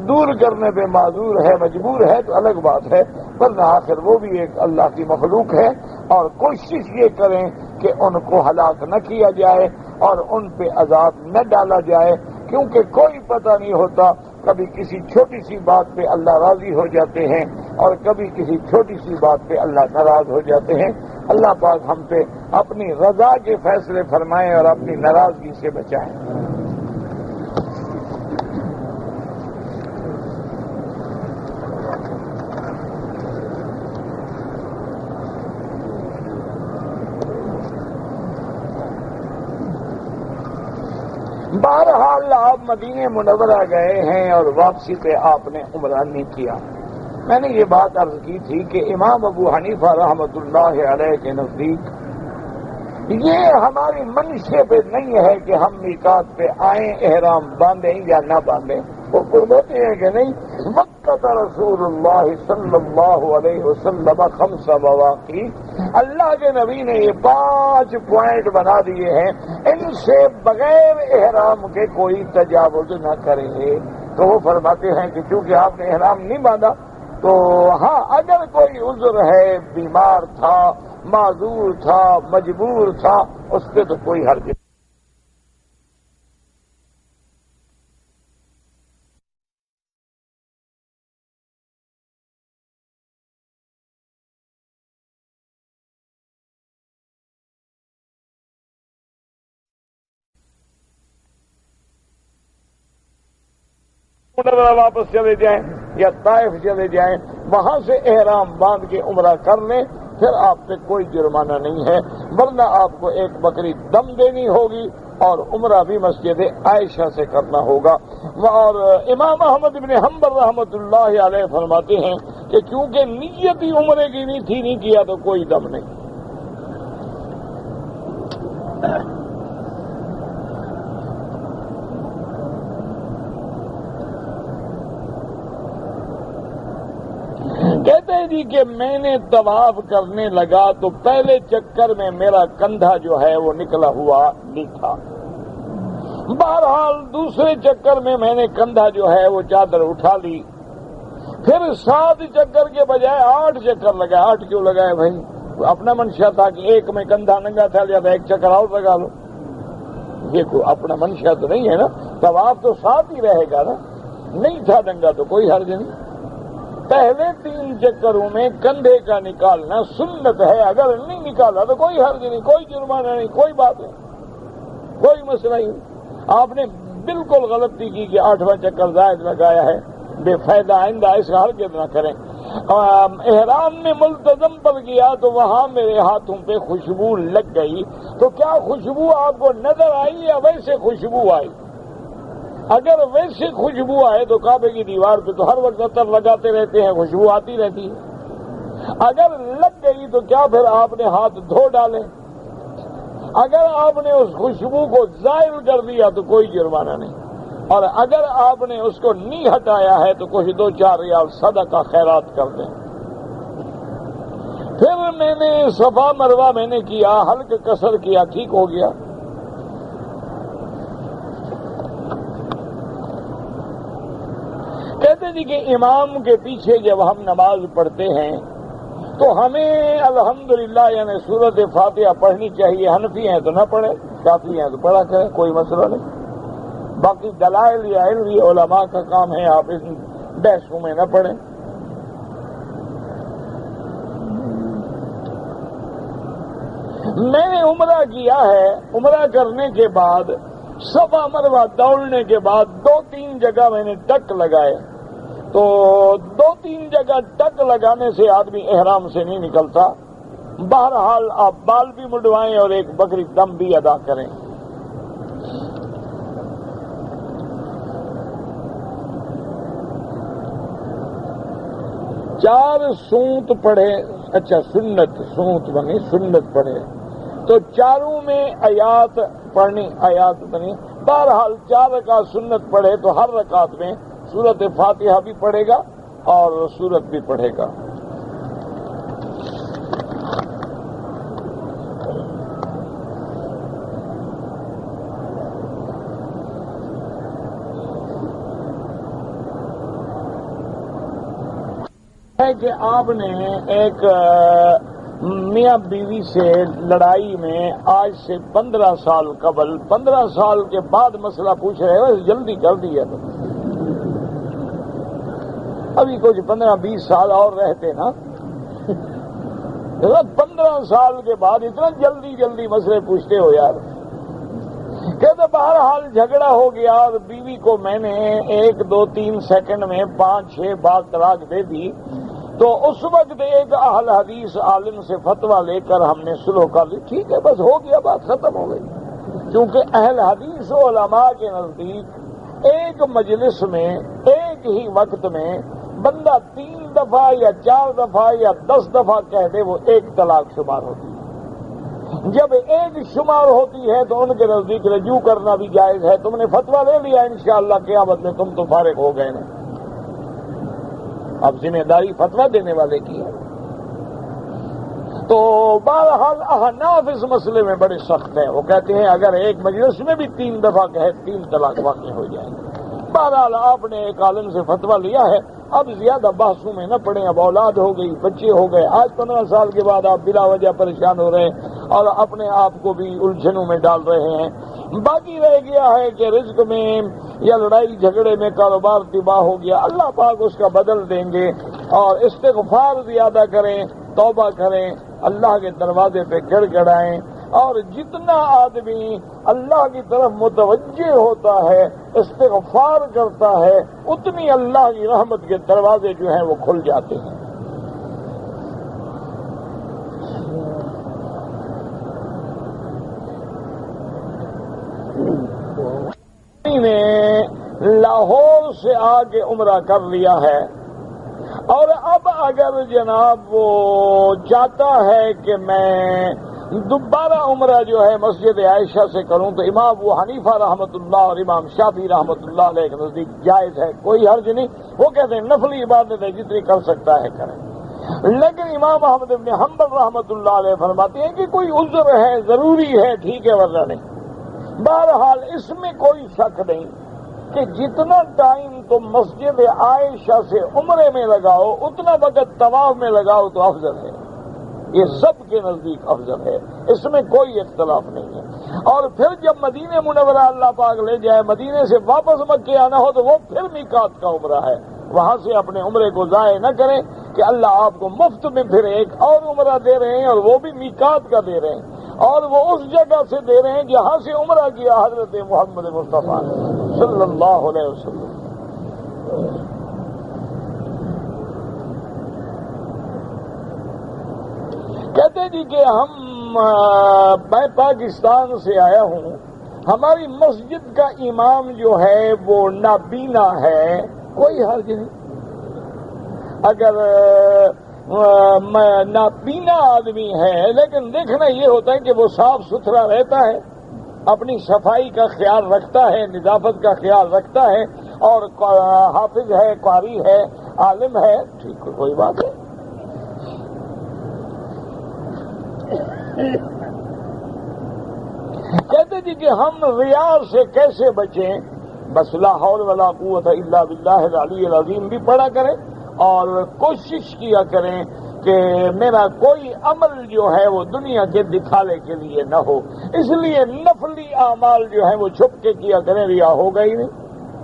دور کرنے پہ معذور ہے، مجبور ہے تو الگ بات ہے، ورنہ آخر وہ بھی ایک اللہ کی مخلوق ہے، اور کوشش یہ کریں کہ ان کو ہلاک نہ کیا جائے اور ان پہ عذاب نہ ڈالا جائے، کیونکہ کوئی پتہ نہیں ہوتا، کبھی کسی چھوٹی سی بات پہ اللہ راضی ہو جاتے ہیں اور کبھی کسی چھوٹی سی بات پہ اللہ ناراض ہو جاتے ہیں۔ اللہ پاک ہم پہ اپنی رضا کے فیصلے فرمائیں اور اپنی ناراضگی سے بچائیں۔ بہرحال آپ مدینہ منورہ گئے ہیں اور واپسی پہ آپ نے عمرہ نہیں کیا۔ میں نے یہ بات عرض کی تھی کہ امام ابو حنیفہ رحمۃ اللہ علیہ کے نزدیک یہ ہماری منشے پہ نہیں ہے کہ ہم میقات پہ آئیں، احرام باندھیں یا نہ باندھیں، وہ فرماتے ہیں کہ نہیں، وقت رسول اللہ صلی اللہ علیہ وسلم 5 مواقیت، اللہ کے نبی نے یہ 5 پوائنٹ بنا دیے ہیں، ان سے بغیر احرام کے کوئی تجاوز نہ کرے۔ تو وہ فرماتے ہیں کہ چونکہ آپ نے احرام نہیں باندھا تو ہاں اگر کوئی عذر ہے، بیمار تھا، معذور تھا، مجبور تھا، اس پہ تو کوئی حرج نہیں۔ واپس چلے جائیں یا طائف چلے جائیں، وہاں سے احرام باندھ کے عمرہ کر لیں، پھر آپ پہ کوئی جرمانہ نہیں ہے، ورنہ آپ کو ایک بکری دم دینی ہوگی اور عمرہ بھی مسجد عائشہ سے کرنا ہوگا۔ اور امام احمد بن حنبل رحمۃ اللہ علیہ فرماتے ہیں کہ چونکہ نیت ہی عمرے کی نہیں تھی، نہیں کیا تو کوئی دم نہیں۔ کہتے ہیں جی کہ میں نے طواف کرنے لگا تو پہلے چکر میں میرا کندھا جو ہے وہ نکلا ہوا نہیں تھا، بہرحال دوسرے چکر میں نے کندھا جو ہے وہ چادر اٹھا لی، پھر 7 چکر کے بجائے 8 چکر لگائے۔ 8 کیوں لگائے بھائی؟ اپنا منشا تھا کہ ایک میں کندھا ننگا تھا لیا تھا، ایک چکر اور لگا لو، یہ کوئی اپنا منشا تو نہیں ہے نا، طواف تو 7 ہی رہے گا نا، نہیں تھا ننگا تو کوئی حرج نہیں۔ پہلے 3 چکروں میں کندھے کا نکالنا سنت ہے، اگر نہیں نکالا تو کوئی حرج نہیں، کوئی جرمانہ نہیں، کوئی بات نہیں، کوئی مسئلہ نہیں۔ آپ نے بالکل غلطی کی کہ 8واں چکر زائد لگایا ہے، بے فائدہ، آئندہ اس کا حرکت نہ کریں۔ احرام میں ملتزم پر گیا تو وہاں میرے ہاتھوں پہ خوشبو لگ گئی، تو کیا خوشبو آپ کو نظر آئی یا ویسے خوشبو آئی؟ اگر ویسے خوشبو آئے تو کعبے کی دیوار پہ تو ہر وقت عطر لگاتے رہتے ہیں، خوشبو آتی رہتی ہے۔ اگر لگ گئی تو کیا پھر آپ نے ہاتھ دھو ڈالے؟ اگر آپ نے اس خوشبو کو زائل کر دیا تو کوئی جرمانہ نہیں، اور اگر آپ نے اس کو نہیں ہٹایا ہے تو کچھ 2-4 ریال صدقہ خیرات کر دیں۔ پھر میں نے صفا مروہ میں نے کیا، حلق قصر کیا، ٹھیک ہو گیا۔ کہتے جی کہ امام کے پیچھے جب ہم نماز پڑھتے ہیں تو ہمیں الحمدللہ یعنی سورۃ فاتحہ پڑھنی چاہیے۔ حنفی ہیں تو نہ پڑھیں، شافعی ہیں تو پڑھا کریں، کوئی مسئلہ نہیں۔ باقی دلائل یا علم یہ علماء کا کام ہے، آپ اس بحثوں میں نہ پڑھیں۔ میں نے عمرہ کیا ہے، عمرہ کرنے کے بعد صفا مروہ دوڑنے کے بعد 2-3 جگہ میں نے ٹک لگائے، تو 2-3 جگہ ٹک لگانے سے آدمی احرام سے نہیں نکلتا۔ بہرحال آپ بال بھی مڈوائیں اور ایک بکری دم بھی ادا کریں۔ چار سونت پڑھے، اچھا سنت، سونت بنی سنت پڑھے تو چاروں میں آیات پڑھنی، آیات بنی۔ بہرحال 4 رکعت سنت پڑھے تو ہر رکعت میں سورۃ فاتحہ بھی پڑھے گا اور سورت بھی پڑھے گا۔ ہے کہ آپ نے ایک میاں بیوی سے لڑائی میں آج سے 15 سال قبل 15 سال کے بعد مسئلہ پوچھ رہے ہو، جلدی کر دیا تو ابھی کچھ 15-20 سال اور رہتے نا 15 سال کے بعد اتنا جلدی مسئلے پوچھتے ہو یار. کہتے بہرحال جھگڑا ہو گیا اور بیوی کو میں نے 1 2 3 سیکنڈ میں 5-6 بار طلاق دے دی. تو اس وقت ایک اہل حدیث عالم سے فتویٰ لے کر ہم نے صلح کر لی. ٹھیک ہے، بس ہو گیا، بات ختم ہو گئی. کیونکہ اہل حدیث علماء کے نزدیک ایک مجلس میں ایک ہی وقت میں بندہ 3 دفعہ یا 4 دفعہ یا 10 دفعہ کہہ دے وہ ایک طلاق شمار ہوتی ہے. جب ایک شمار ہوتی ہے تو ان کے نزدیک رجوع کرنا بھی جائز ہے. تم نے فتویٰ لے لیا، انشاءاللہ قیامت میں تم تو فارغ ہو گئے نا. اب ذمہ داری فتویٰ دینے والے کی ہے. تو بہرحال احناف اس مسئلے میں بڑے سخت ہیں. وہ کہتے ہیں اگر ایک مجلس میں بھی 3 دفعہ کہے 3 طلاق واقع ہو جائیں گے. بہرحال آپ نے ایک عالم سے فتویٰ لیا ہے. اب زیادہ بحثوں میں نہ پڑیں. اب اولاد ہو گئی، بچے ہو گئے. آج 15 سال کے بعد آپ بلا وجہ پریشان ہو رہے ہیں اور اپنے آپ کو بھی الجھنوں میں ڈال رہے ہیں. باقی رہ گیا ہے کہ رزق میں یا لڑائی جھگڑے میں کاروبار تباہ ہو گیا، اللہ پاک اس کا بدل دیں گے. اور استغفار زیادہ کریں، توبہ کریں، اللہ کے دروازے پہ گڑ گڑائیں. اور جتنا آدمی اللہ کی طرف متوجہ ہوتا ہے، استغفار کرتا ہے، اتنی اللہ کی رحمت کے دروازے جو ہیں وہ کھل جاتے ہیں. نے لاہور سے آ کے عمرہ کر لیا ہے اور اب اگر جناب وہ چاہتا ہے کہ میں دوبارہ عمرہ جو ہے مسجد عائشہ سے کروں تو امام ابو حنیفہ رحمۃ اللہ اور امام شافعی رحمۃ اللہ علیہ کے نزدیک جائز ہے، کوئی حرج نہیں. وہ کہتے ہیں نفلی عبادت ہے، جتنی کر سکتا ہے کریں. لیکن امام احمد بن حنبل رحمۃ اللہ علیہ فرماتے ہیں کہ کوئی عذر ہے، ضروری ہے، ٹھیک ہے ورنہ نہیں. بہرحال اس میں کوئی شک نہیں کہ جتنا ٹائم تم مسجد عائشہ سے عمرے میں لگاؤ اتنا وقت طواف میں لگاؤ تو افضل ہے. یہ سب کے نزدیک افضل ہے، اس میں کوئی اختلاف نہیں ہے. اور پھر جب مدینہ منورہ اللہ پاک لے جائے، مدینے سے واپس مکے آنا ہو تو وہ پھر میقات کا عمرہ ہے. وہاں سے اپنے عمرے کو ضائع نہ کریں کہ اللہ آپ کو مفت میں پھر ایک اور عمرہ دے رہے ہیں اور وہ بھی میقات کا دے رہے ہیں اور وہ اس جگہ سے دے رہے ہیں جہاں سے عمرہ کیا حضرت محمد مصطفیٰ صلی اللہ علیہ وسلم. کہتے جی کہ میں پاکستان سے آیا ہوں، ہماری مسجد کا امام جو ہے وہ نابینا ہے، کوئی حرج نہیں. اگر نابینا آدمی ہے لیکن دیکھنا یہ ہوتا ہے کہ وہ صاف ستھرا رہتا ہے، اپنی صفائی کا خیال رکھتا ہے، نظافت کا خیال رکھتا ہے اور حافظ ہے، قاری ہے، عالم ہے، ٹھیک ہے، کوئی بات ہے. کہتے جی کہ ہم ریا سے کیسے بچیں؟ بس لا حول ولا قوت الا باللہ العلی العظیم بھی پڑھا کریں اور کوشش کیا کریں کہ میرا کوئی عمل جو ہے وہ دنیا کے دکھانے کے لیے نہ ہو. اس لیے نفلی اعمال جو ہیں وہ چھپ کے کیا کریں، ریا ہوگا ہی نہیں.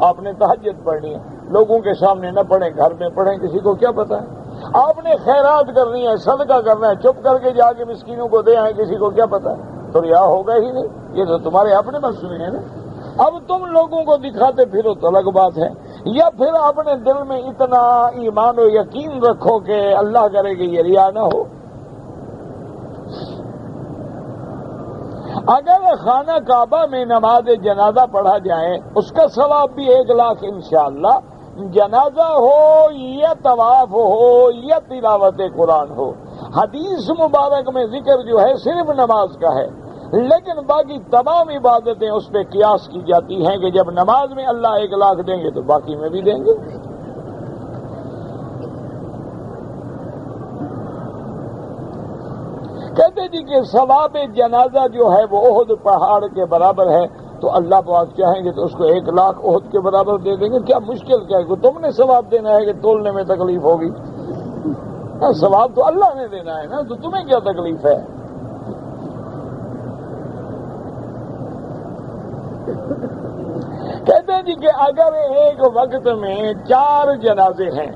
آپ نے تہجد پڑھنی ہے، لوگوں کے سامنے نہ پڑھیں، گھر میں پڑھیں، کسی کو کیا پتا ہے. آپ نے خیرات کرنی ہے، صدقہ کرنا ہے، چپ کر کے جا کے مسکینوں کو دے آئیں، کسی کو کیا پتا ہے. تو ریا ہوگا ہی نہیں. یہ تو تمہارے اپنے مسئلے ہیں نا. اب تم لوگوں کو دکھاتے پھرو تو الگ بات ہے، یا پھر اپنے دل میں اتنا ایمان و یقین رکھو کہ اللہ کرے کہ یہ ریا نہ ہو. اگر خانہ کعبہ میں نماز جنازہ پڑھا جائے اس کا ثواب بھی 1 لاکھ انشاءاللہ. جنازہ ہو یا طواف ہو یا تلاوت قرآن ہو. حدیث مبارک میں ذکر جو ہے صرف نماز کا ہے، لیکن باقی تمام عبادتیں اس پہ قیاس کی جاتی ہیں کہ جب نماز میں اللہ 1 لاکھ دیں گے تو باقی میں بھی دیں گے. کہتے جی کہ ثواب جنازہ جو ہے وہ احد پہاڑ کے برابر ہے، تو اللہ پاک چاہیں گے تو اس کو 1 لاکھ احد کے برابر دے دیں گے. کیا مشکل کیا ہے؟ تم نے ثواب دینا ہے کہ تولنے میں تکلیف ہوگی. ثواب تو اللہ نے دینا ہے نا، تو تمہیں کیا تکلیف ہے؟ کہتے ہیں جی کہ اگر ایک وقت میں 4 جنازے ہیں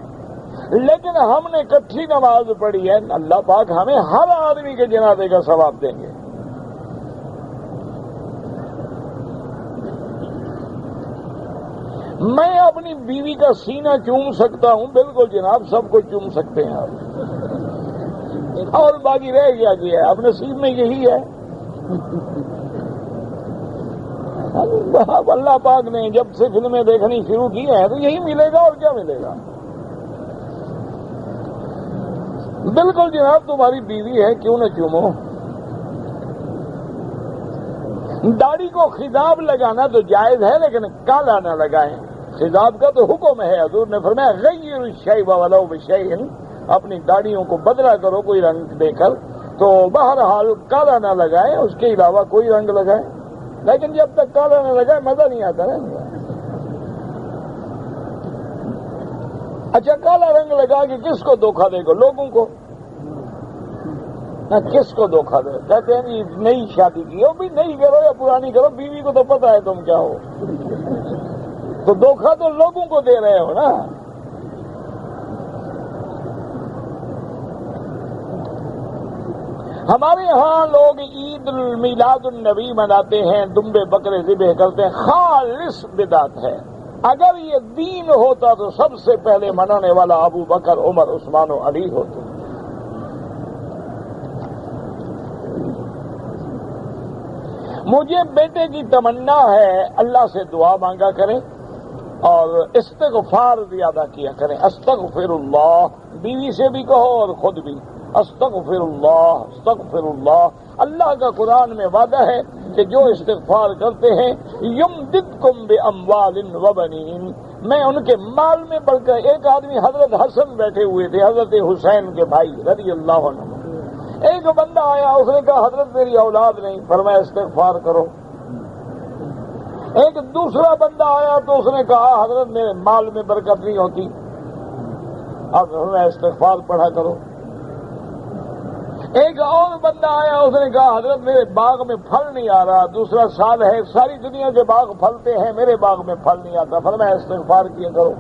لیکن ہم نے اکٹھی نماز پڑھی ہے، اللہ پاک ہمیں ہر آدمی کے جنازے کا ثواب دیں گے۔ میں اپنی بیوی کا سینہ چوم سکتا ہوں، بالکل جناب، سب کو چوم سکتے ہیں آپ، اور باقی رہ گیا ہے اب نصیب میں یہی ہے۔ اللہ پاک نے جب سے فلمیں دیکھنی شروع کی ہیں تو یہی ملے گا، اور کیا ملے گا؟ بالکل جناب، تمہاری بیوی ہے، کیوں نہ چومو۔ داڑھی کو خضاب لگانا تو جائز ہے لیکن کالا نہ لگائیں، خضاب کا تو حکم ہے، حضور نے فرمایا غیر الشیب ولو بشیء، اپنی داڑھیوں کو بدلا کرو کوئی رنگ دے کر، تو بہرحال کالا نہ لگائیں، اس کے علاوہ کوئی رنگ لگائیں، لیکن جب تک کالا نہ لگائے مزہ نہیں آتا نا۔ اچھا، کالا رنگ لگا کے کس کو دھوکہ دے گا؟ لوگوں کو نہ، کس کو دھوکہ دے؟ کہتے ہیں جی نئی شادی کی ہو، بھی نئی کرو یا پرانی کرو، بیوی کو تو پتہ ہے تم کیا ہو، تو دھوکہ تو لوگوں کو دے رہے ہو نا۔ ہمارے ہاں لوگ عید میلاد النبی مناتے ہیں، دمبے بکرے ذبح کرتے ہیں، خالص بدعت ہے۔ اگر یہ دین ہوتا تو سب سے پہلے منانے والا ابو بکر، عمر، عثمان و علی ہوتے۔ مجھے بیٹے کی تمنا ہے، اللہ سے دعا مانگا کریں اور استغفار زیادہ کیا کریں۔ استغفر اللہ، بیوی سے بھی کہو اور خود بھی، استغفر اللہ، استغفر اللہ۔ اللہ کا قرآن میں وعدہ ہے کہ جو استغفار کرتے ہیں یمددکم باموال وبنین، میں ان کے مال میں بڑھ کر۔ ایک آدمی حضرت حسن بیٹھے ہوئے تھے، حضرت حسین کے بھائی رضی اللہ عنہ، ایک بندہ آیا، اس نے کہا حضرت میری اولاد نہیں، فرمایا استغفار کرو۔ ایک دوسرا بندہ آیا تو اس نے کہا حضرت میرے مال میں برکت نہیں ہوتی، اب فرمایا استغفار پڑھا کرو۔ ایک اور بندہ آیا، اس نے کہا حضرت میرے باغ میں پھل نہیں آ رہا، دوسرا سال ہے، ساری دنیا کے باغ پھلتے ہیں، میرے باغ میں پھل نہیں آتا، فرمایا استغفار کیا کرو۔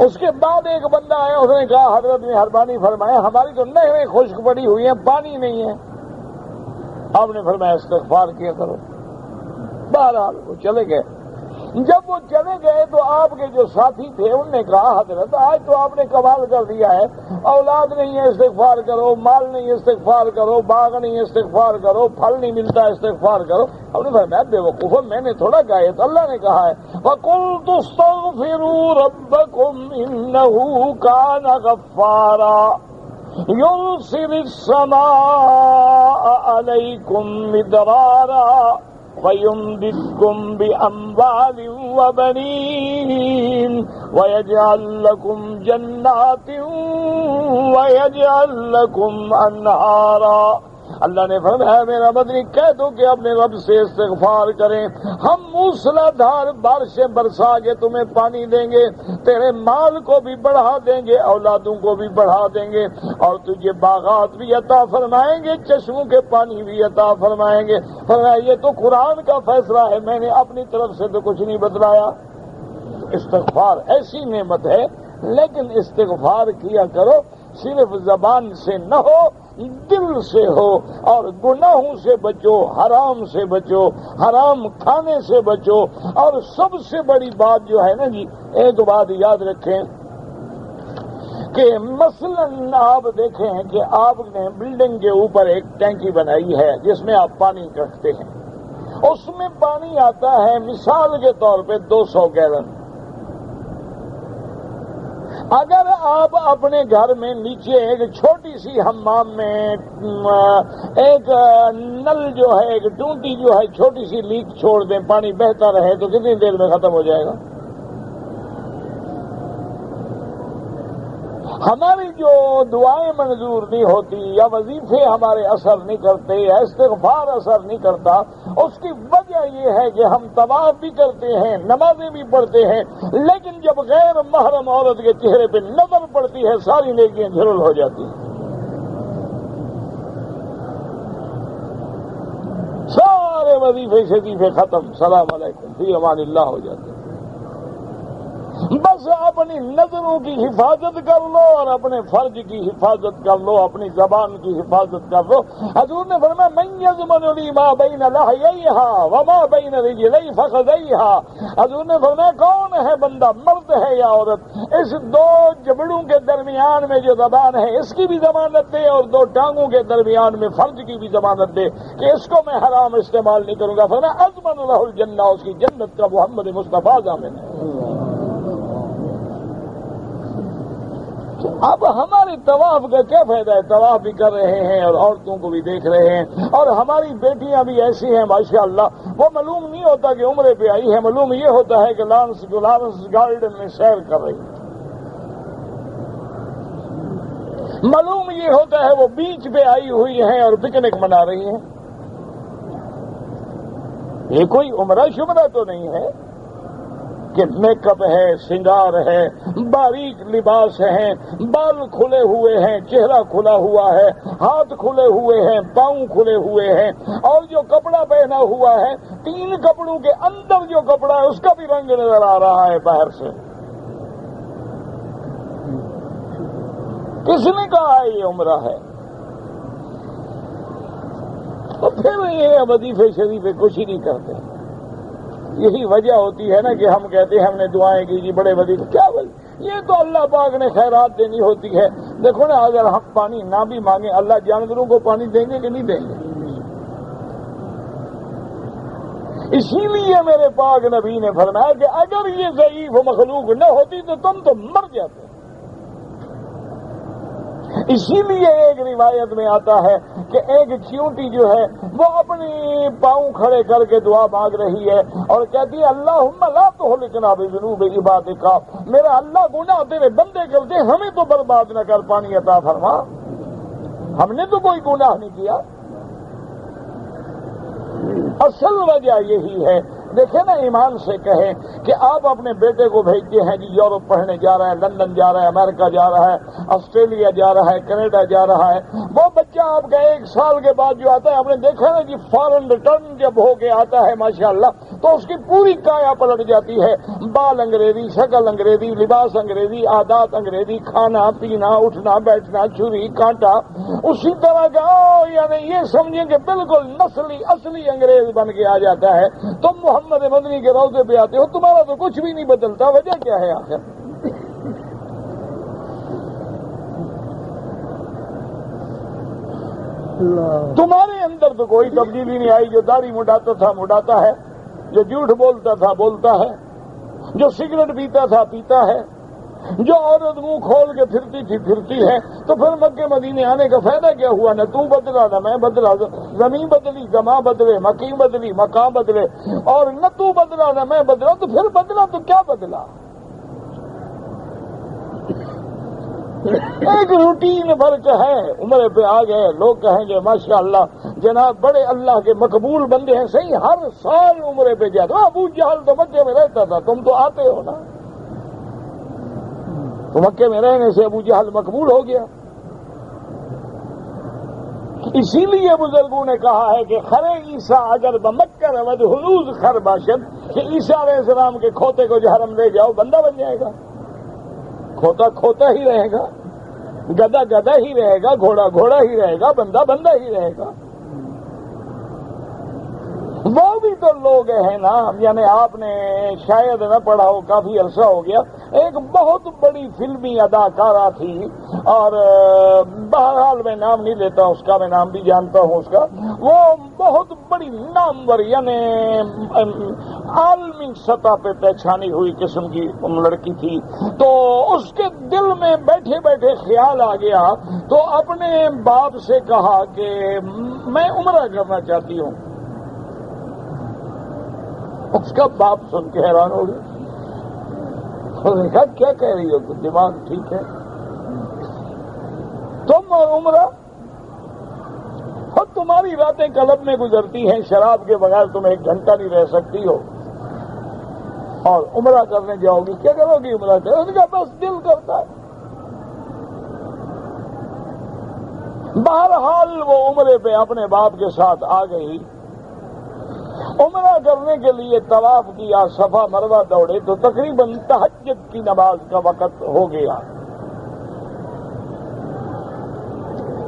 اس کے بعد ایک بندہ آیا، اس نے کہا حضرت مہربانی فرمائے، ہماری تو نہریں خشک پڑی ہوئی ہیں، پانی نہیں ہے۔ آپ نے فرمایا استغفار کیا کرو۔ بہرحال وہ چلے گئے۔ جب وہ چلے گئے تو آپ کے جو ساتھی تھے ان نے کہا حضرت آج تو آپ نے کمال کر دیا ہے، اولاد نہیں ہے استغفار کرو، مال نہیں استغفار کرو، باغ نہیں استغفار کرو، پھل نہیں ملتا استغفار کرو۔ ہم نے فرمایا بے وقوف، میں نے تھوڑا کہا ہے، تو اللہ نے کہا ہے وَقُلْتُ اسْتَغْفِرُوا رَبَّكُمْ إِنَّهُ كَانَ غَفَّارًا يُرْسِلِ السَّمَاءَ عَلَيْكُمْ مِدْرَارًا وَيُمْدِدْكُمْ بِأَمْوَالٍ وَبَنِينَ وَيَجْعَلْ لَكُمْ جَنَّاتٍ وَيَجْعَلْ لَكُمْ أَنْهَارًا۔ اللہ نے فرمایا میرا مدنی کہہ دو کہ اپنے رب سے استغفار کریں، ہم موسلا دھار بارشیں برسا کے تمہیں پانی دیں گے، تیرے مال کو بھی بڑھا دیں گے، اولادوں کو بھی بڑھا دیں گے، اور تجھے باغات بھی عطا فرمائیں گے، چشموں کے پانی بھی عطا فرمائیں گے۔ فرمایا یہ تو قرآن کا فیصلہ ہے، میں نے اپنی طرف سے تو کچھ نہیں بتلایا۔ استغفار ایسی نعمت ہے، لیکن استغفار کیا کرو، صرف زبان سے نہ ہو، دل سے ہو، اور گناہوں سے بچو، حرام سے بچو، حرام کھانے سے بچو، اور سب سے بڑی بات جو ہے نا جی، ایک بات یاد رکھیں کہ مثلا آپ دیکھیں کہ آپ نے بلڈنگ کے اوپر ایک ٹینکی بنائی ہے جس میں آپ پانی رکھتے ہیں، اس میں پانی آتا ہے مثال کے طور پہ 200 گیلن۔ اگر آپ اپنے گھر میں نیچے ایک چھوٹی سی حمام میں ایک نل جو ہے، ایک ٹونٹی جو ہے، چھوٹی سی لیک چھوڑ دیں، پانی بہتا رہے تو کتنی دیر میں ختم ہو جائے گا؟ ہماری جو دعائیں منظور نہیں ہوتی یا وظیفے ہمارے اثر نہیں کرتے یا استغفار اثر نہیں کرتا، اس کی وجہ یہ ہے کہ ہم طواف بھی کرتے ہیں، نمازیں بھی پڑھتے ہیں، لیکن جب غیر محرم عورت کے چہرے پہ نظر پڑتی ہے ساری نیکیاں جھرل ہو جاتی ہیں، سارے وظیفے شریفے ختم، سلام علیکم فی امان اللہ ہو جاتے ہیں۔ بس اپنی نظروں کی حفاظت کر لو اور اپنے فرج کی حفاظت کر لو، اپنی زبان کی حفاظت کر لو۔ حضور نے فرمایا من یضمن لی ما بین لحییہا وما بین رجلی فخذیہا، حضور نے فرمایا کون ہے بندہ، مرد ہے یا عورت، اس دو جبڑوں کے درمیان میں جو زبان ہے اس کی بھی ضمانت دے اور دو ٹانگوں کے درمیان میں فرج کی بھی ضمانت دے کہ اس کو میں حرام استعمال نہیں کروں گا، فرمایا اضمن لہ الجنہ، اس کی جنت کا محمد مصطفیٰ ضامن ہے۔ اب ہمارے طواف کا کیا فائدہ ہے؟ طواف بھی کر رہے ہیں اور عورتوں کو بھی دیکھ رہے ہیں، اور ہماری بیٹیاں بھی ایسی ہیں ماشاءاللہ، وہ معلوم نہیں ہوتا کہ عمرے پہ آئی ہے، معلوم یہ ہوتا ہے کہ لانس گارڈن میں سیر کر رہی ہے، معلوم یہ ہوتا ہے وہ بیچ پہ آئی ہوئی ہیں اور پکنک منا رہی ہیں۔ یہ کوئی عمرہ شمرہ تو نہیں ہے کہ میک اپ ہے، سنگار ہے، باریک لباس ہیں، بال کھلے ہوئے ہیں، چہرہ کھلا ہوا ہے، ہاتھ کھلے ہوئے ہیں، پاؤں کھلے ہوئے ہیں، اور جو کپڑا پہنا ہوا ہے تین کپڑوں کے اندر جو کپڑا ہے اس کا بھی رنگ نظر آ رہا ہے باہر سے۔ کس نے کہا ہے یہ عمرہ ہے؟ تو پھر یہ وظیفے شریفے کچھ ہی نہیں کرتے۔ یہی وجہ ہوتی ہے نا کہ ہم کہتے ہیں ہم نے دعائیں کی جی بڑے وظیفے، کیا وجہ؟ یہ تو اللہ پاک نے خیرات دینی ہوتی ہے۔ دیکھو نا، اگر ہم پانی نہ بھی مانگیں اللہ جانوروں کو پانی دیں گے کہ نہیں دیں گے؟ اسی لیے میرے پاک نبی نے فرمایا کہ اگر یہ ضعیف مخلوق نہ ہوتی تو تم تو مر جاتے۔ اسی لیے ایک روایت میں آتا ہے کہ ایک چیونٹی جو ہے وہ اپنی پاؤں کھڑے کر کے دعا مانگ رہی ہے اور کہتی ہے اللہم لا تہلکنا بذنوب عبادک، میرا اللہ گناہ تیرے بندے کرتے ہمیں تو برباد نہ کر، پانی عطا فرما، ہم نے تو کوئی گناہ نہیں کیا۔ اصل وجہ یہی ہے۔ دیکھیں نا، ایمان سے کہیں کہ آپ اپنے بیٹے کو بھیجتے ہیں جی یورپ پڑھنے جا رہا ہے، لندن جا رہا ہے، امریکہ جا رہا ہے، آسٹریلیا جا رہا ہے، کینیڈا جا رہا ہے، وہ بچہ آپ کا 1 سال کے بعد جو آتا ہے، آپ نے دیکھا نا جی فارن ریٹرن جب ہو کے آتا ہے ماشاءاللہ تو اس کی پوری کایا پلٹ جاتی ہے، بال انگریزی، شکل انگریزی، لباس انگریزی، عادات انگریزی، کھانا پینا، اٹھنا بیٹھنا، چھری کانٹا اسی طرح کا، یعنی یہ سمجھیں کہ بالکل نسلی اصلی انگریز بن کے آ جاتا ہے۔ تم محمد مدنی کے روضے پہ آتے ہو، تمہارا تو کچھ بھی نہیں بدلتا، وجہ کیا ہے آخر؟ تمہارے اندر تو کوئی تبدیلی نہیں آئی۔ جو داڑھی مڈاتا تھا مڈاتا ہے، جو جھوٹ بولتا تھا بولتا ہے، جو سگریٹ پیتا تھا پیتا ہے، جو عورت منہ کھول کے پھرتی تھی پھرتی ہے، تو پھر مکے مدینے آنے کا فائدہ کیا ہوا؟ نہ تو بدلا نہ میں بدلا، زمین بدلی زماں بدلے، مکی بدلی مقام بدلے، اور نہ تو بدلا نہ میں بدلا، تو پھر بدلا تو کیا بدلا؟ ایک روٹین فرق ہے۔ عمرے پہ آ گئے، لوگ کہیں گے ماشاءاللہ جناب بڑے اللہ کے مقبول بندے ہیں، صحیح ہر سال عمرے پہ جاتے ہو، ابو جہل تو مکے میں رہتا تھا، تم تو آتے ہو نا، تو مکے میں رہنے سے ابو جہل مقبول ہو گیا۔ اسی لیے بزرگوں نے کہا ہے کہ خرے عیسیٰ اگر بمکر ود حلوز خر باشد، کہ عیسیٰ علیہ السلام کے کھوتے کو جو حرم لے جاؤ بندہ بن جائے گا، کھوتا کھوتا ہی رہے گا، گدا گدا ہی رہے گا، گھوڑا گھوڑا ہی رہے گا، بندہ بندہ ہی رہے گا۔ وہ بھی تو لوگ ہیں نا، یعنی آپ نے شاید نہ پڑھا ہو، کافی عرصہ ہو گیا، ایک بہت بڑی فلمی اداکارہ تھی، اور بہرحال میں نام نہیں لیتا اس کا، میں نام بھی جانتا ہوں اس کا، وہ بہت بڑی نامور یعنی عالمی سطح پہ پہچانی ہوئی قسم کی لڑکی تھی، تو اس کے دل میں بیٹھے بیٹھے خیال آ گیا، تو اپنے باپ سے کہا کہ میں عمرہ کرنا چاہتی ہوں۔ اس کا باپ سن کے حیران ہو گیا، دیکھا کیا کہہ رہی ہو، دماغ ٹھیک ہے؟ حرم اور عمرہ، اور تمہاری راتیں کلب میں گزرتی ہیں، شراب کے بغیر تم 1 گھنٹہ نہیں رہ سکتی ہو، اور عمرہ کرنے جاؤ گی، کیا کرو گی؟ عمرہ کرو۔ اس کا بس دل کرتا ہے۔ بہرحال وہ عمرے پہ اپنے باپ کے ساتھ آ گئی، عمرہ کرنے کے لیے طواف کیا، صفا مروہ دوڑے تو تقریباً تہجد کی نماز کا وقت ہو گیا۔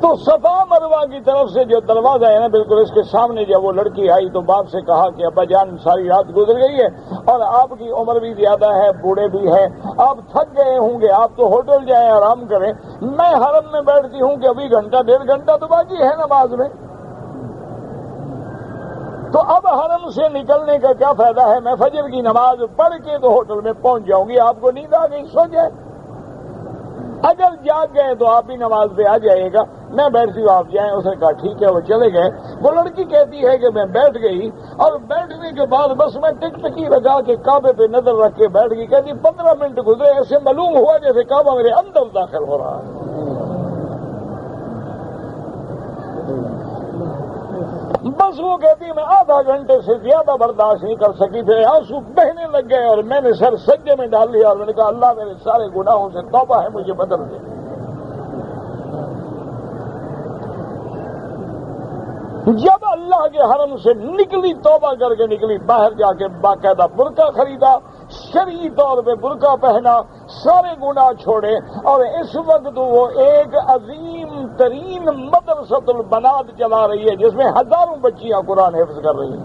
تو صفا مروہ کی طرف سے جو دروازہ ہے نا بالکل اس کے سامنے، جب وہ لڑکی آئی تو باپ سے کہا کہ ابا جان ساری رات گزر گئی ہے اور آپ کی عمر بھی زیادہ ہے، بوڑھے بھی ہیں، آپ تھک گئے ہوں گے، آپ تو ہوٹل جائیں آرام کریں، میں حرم میں بیٹھتی ہوں کہ ابھی گھنٹہ 1.5 گھنٹہ تو باقی ہے نماز میں، تو اب حرم سے نکلنے کا کیا فائدہ ہے؟ میں فجر کی نماز پڑھ کے تو ہوٹل میں پہنچ جاؤں گی، آپ کو نیند آ گئی، سو جائے، اگر جاگ گئے تو آپ بھی نماز پہ آ جائے گا، میں بیٹھتی ہوں آپ جائیں۔ اس نے کہا ٹھیک ہے، وہ چلے گئے۔ وہ لڑکی کہتی ہے کہ میں بیٹھ گئی اور بیٹھنے کے بعد بس میں ٹک ٹکی لگا کے کعبے پہ نظر رکھ کے بیٹھ گئی، کہتی 15 منٹ گزرے، ایسے معلوم ہوا جیسے کعبہ میرے اندر داخل ہو رہا ہے۔ بس وہ کہتی میں آدھا گھنٹے سے زیادہ برداشت نہیں کر سکی، پھر آنسو بہنے لگ گئے اور میں نے سر سجدے میں ڈال لیا اور میں نے کہا اللہ میرے سارے گناہوں سے توبہ ہے، مجھے بدل دے۔ جب اللہ کے حرم سے نکلی، توبہ کر کے نکلی، باہر جا کے باقاعدہ برقع خریدا، شرعی طور پہ برقع پہنا، سارے گناہ چھوڑے، اور اس وقت وہ ایک عظیم ترین مدرسۃ البنات چلا رہی ہے جس میں ہزاروں بچیاں قرآن حفظ کر رہی ہیں۔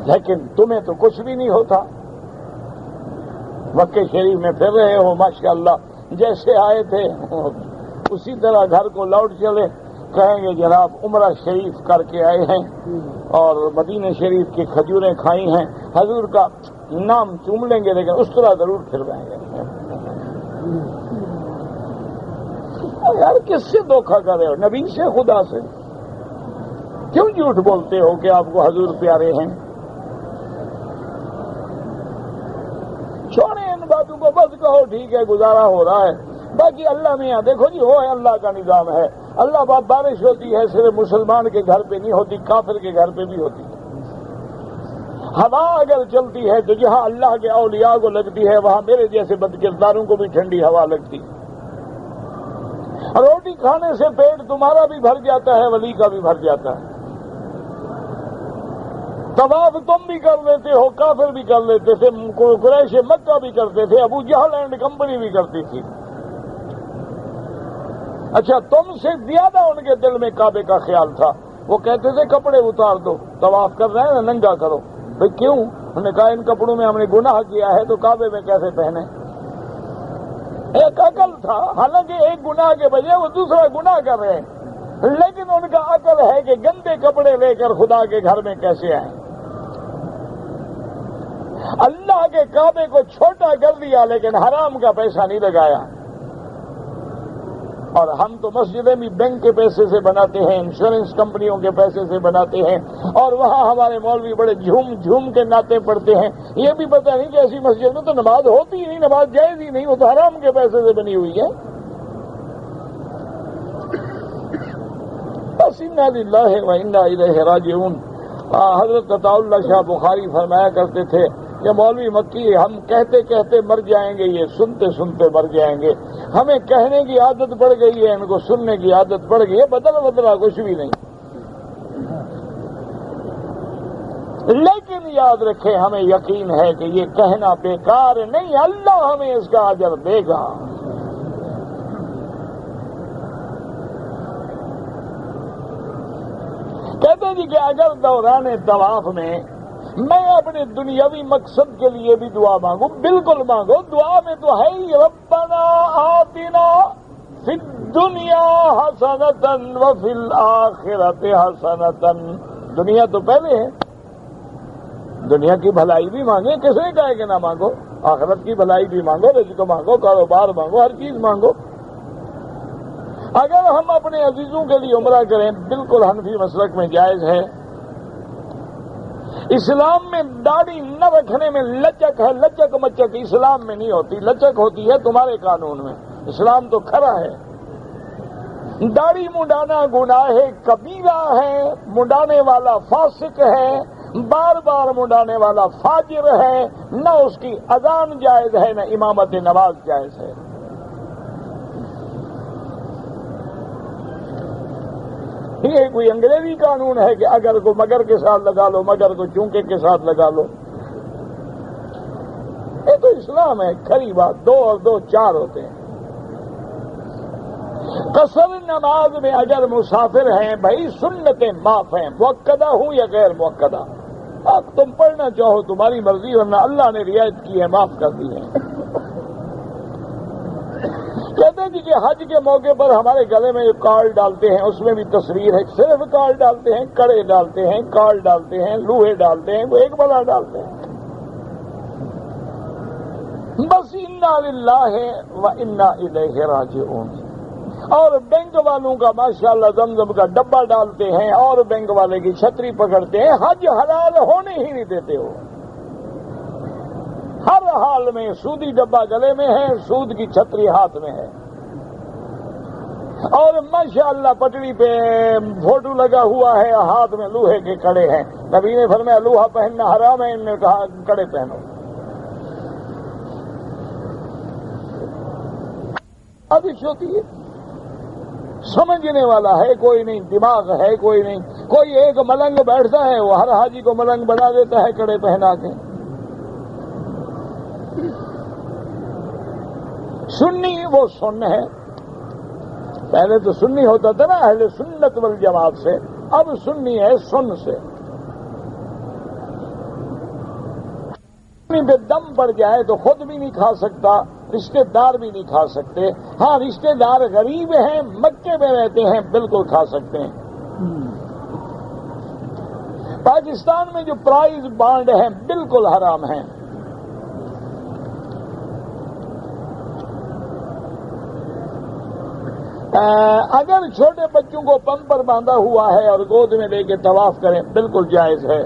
لیکن تمہیں تو کچھ بھی نہیں ہوتا، مکہ شریف میں پھر رہے ہو ماشاءاللہ، جیسے آئے تھے اسی طرح گھر کو لوٹ چلے، کہیں گے جناب عمرہ شریف کر کے آئے ہیں اور مدینہ شریف کی کھجوریں کھائی ہیں، حضور کا نام چوم لیں گے لیکن اس طرح ضرور پھروائیں گے۔ یار کس سے دھوکھا کر رہے ہو؟ نبی سے، خدا سے؟ کیوں جھوٹ بولتے ہو کہ آپ کو حضور پیارے ہیں؟ چھوڑیں ان باتوں کو، بس کہو ٹھیک ہے گزارا ہو رہا ہے، باقی اللہ میاں دیکھو جی وہ ہے، اللہ کا نظام ہے، اللہ بات بارش ہوتی ہے صرف مسلمان کے گھر پہ نہیں ہوتی، کافر کے گھر پہ بھی ہوتی ہے۔ ہوا اگر چلتی ہے تو جہاں اللہ کے اولیاء کو لگتی ہے وہاں میرے جیسے بدکرداروں کو بھی ٹھنڈی ہوا لگتی ہے۔ روٹی کھانے سے پیٹ تمہارا بھی بھر جاتا ہے، ولی کا بھی بھر جاتا ہے۔ طواف تم بھی کر لیتے ہو، کافر بھی کر لیتے تھے، قریش مکہ بھی کرتے تھے، ابو جہل اینڈ کمپنی بھی کرتی تھی۔ اچھا تم سے زیادہ ان کے دل میں کعبے کا خیال تھا، وہ کہتے تھے کپڑے اتار دو، طواف کر رہے ہیں نا ننگا کرو۔ بھئی کیوں؟ انہوں نے کہا ان کپڑوں میں ہم نے گناہ کیا ہے تو کعبے میں کیسے پہنے؟ ایک عقل تھا، حالانکہ ایک گناہ کے بجائے وہ دوسرا گناہ کر رہے ہیں، لیکن ان کا عقل ہے کہ گندے کپڑے لے کر خدا کے گھر میں کیسے آئیں۔ اللہ کے کعبے کو چھوٹا کر دیا لیکن حرام کا پیسہ نہیں لگایا۔ اور ہم تو مسجدیں بھی بینک کے پیسے سے بناتے ہیں، انشورنس کمپنیوں کے پیسے سے بناتے ہیں، اور وہاں ہمارے مولوی بڑے جھوم جھوم کے نعتیں پڑھتے ہیں، یہ بھی پتہ نہیں کہ ایسی مسجد میں تو نماز ہوتی ہی نہیں، نماز جائز ہی نہیں، وہ تو حرام کے پیسے سے بنی ہوئی ہے۔ بس انا للہ و انا الیہ راجعون۔ حضرت عطا اللہ شاہ بخاری فرمایا کرتے تھے کہ مولوی مکی ہم کہتے کہتے مر جائیں گے، یہ سنتے سنتے مر جائیں گے، ہمیں کہنے کی عادت پڑ گئی ہے، ان کو سننے کی عادت پڑ گئی ہے، بدلا کچھ بھی نہیں۔ لیکن یاد رکھیں ہمیں یقین ہے کہ یہ کہنا بیکار نہیں، اللہ ہمیں اس کا اجر دے گا۔ کہتے جی کہ اگر دوران طواف میں میں اپنے دنیاوی مقصد کے لیے بھی دعا مانگوں، بالکل مانگو، دعا میں تو ہے ہی ربنا آتنا فی الدنیا حسنۃ وفی الآخرۃ حسنۃ۔ دنیا تو پہلے ہے، دنیا کی بھلائی بھی مانگے، کس نے کہا کہ نہ مانگو؟ آخرت کی بھلائی بھی مانگو، رزق مانگو، کاروبار مانگو، ہر چیز مانگو۔ اگر ہم اپنے عزیزوں کے لیے عمرہ کریں بالکل حنفی مسلک میں جائز ہے، اسلام میں داڑھی نہ رکھنے میں لچک ہے، لچک مچک اسلام میں نہیں ہوتی، لچک ہوتی ہے تمہارے قانون میں، اسلام تو کھرا ہے۔ داڑھی منڈانا گناہ کبیرہ ہے، منڈانے والا فاسق ہے، بار بار منڈانے والا فاجر ہے، نہ اس کی اذان جائز ہے نہ امامت نماز جائز ہے۔ یہ کوئی انگریزی قانون ہے کہ اگر کو مگر کے ساتھ لگا لو، مگر کو چونکے کے ساتھ لگا لو؟ یہ تو اسلام ہے، کھری بات، 2 اور 2 4 ہوتے ہیں۔ قصر نماز میں اگر مسافر ہیں بھائی سنتیں معاف ہیں، مؤکدہ ہوں یا غیر مؤکدہ، اب تم پڑھنا چاہو تمہاری مرضی، ورنہ اللہ نے رعایت کی ہے، معاف کر دی ہے۔ کہتے ہیں جی کہ حج کے موقع پر ہمارے گلے میں جو کارڈ ڈالتے ہیں اس میں بھی تصویر ہے، صرف کارڈ ڈالتے ہیں، کڑے ڈالتے ہیں، کارڈ ڈالتے ہیں، لوہے ڈالتے ہیں، وہ ایک بڑا ڈالتے ہیں، بس انا للہ و انا الیہ راجعون۔ اور بینک والوں کا ماشاءاللہ زمزم کا ڈبہ ڈالتے ہیں اور بینک والے کی چھتری پکڑتے ہیں، حج حلال ہونے ہی نہیں دیتے ہو۔ ہر حال میں سودی ڈبہ گلے میں ہے، سود کی چھتری ہاتھ میں ہے، اور ماشاءاللہ پٹڑی پہ فوٹو لگا ہوا ہے، ہاتھ میں لوہے کے کڑے ہیں۔ نبی نے فرمایا لوہا پہننا حرام ہے، ان نے کہا کڑے پہنو۔ بارش ہوتی ہے، سمجھنے والا ہے کوئی نہیں، دماغ ہے کوئی نہیں، کوئی ایک ملنگ بیٹھتا ہے وہ ہر حاجی کو ملنگ بنا دیتا ہے کڑے پہنا کے۔ سنی وہ سن ہے، پہلے تو سنی ہوتا تھا نا اہل سنت والجماعت سے، اب سنی ہے سن سے۔ پہ دم پڑ جائے تو خود بھی نہیں کھا سکتا، رشتے دار بھی نہیں کھا سکتے، ہاں رشتے دار غریب ہیں، مکے میں رہتے ہیں، بالکل کھا سکتے ہیں۔ پاکستان میں جو پرائز بانڈ ہیں بالکل حرام ہیں۔ اگر چھوٹے بچوں کو پمپ پر باندھا ہوا ہے اور گود میں لے کے طواف کریں بالکل جائز ہے۔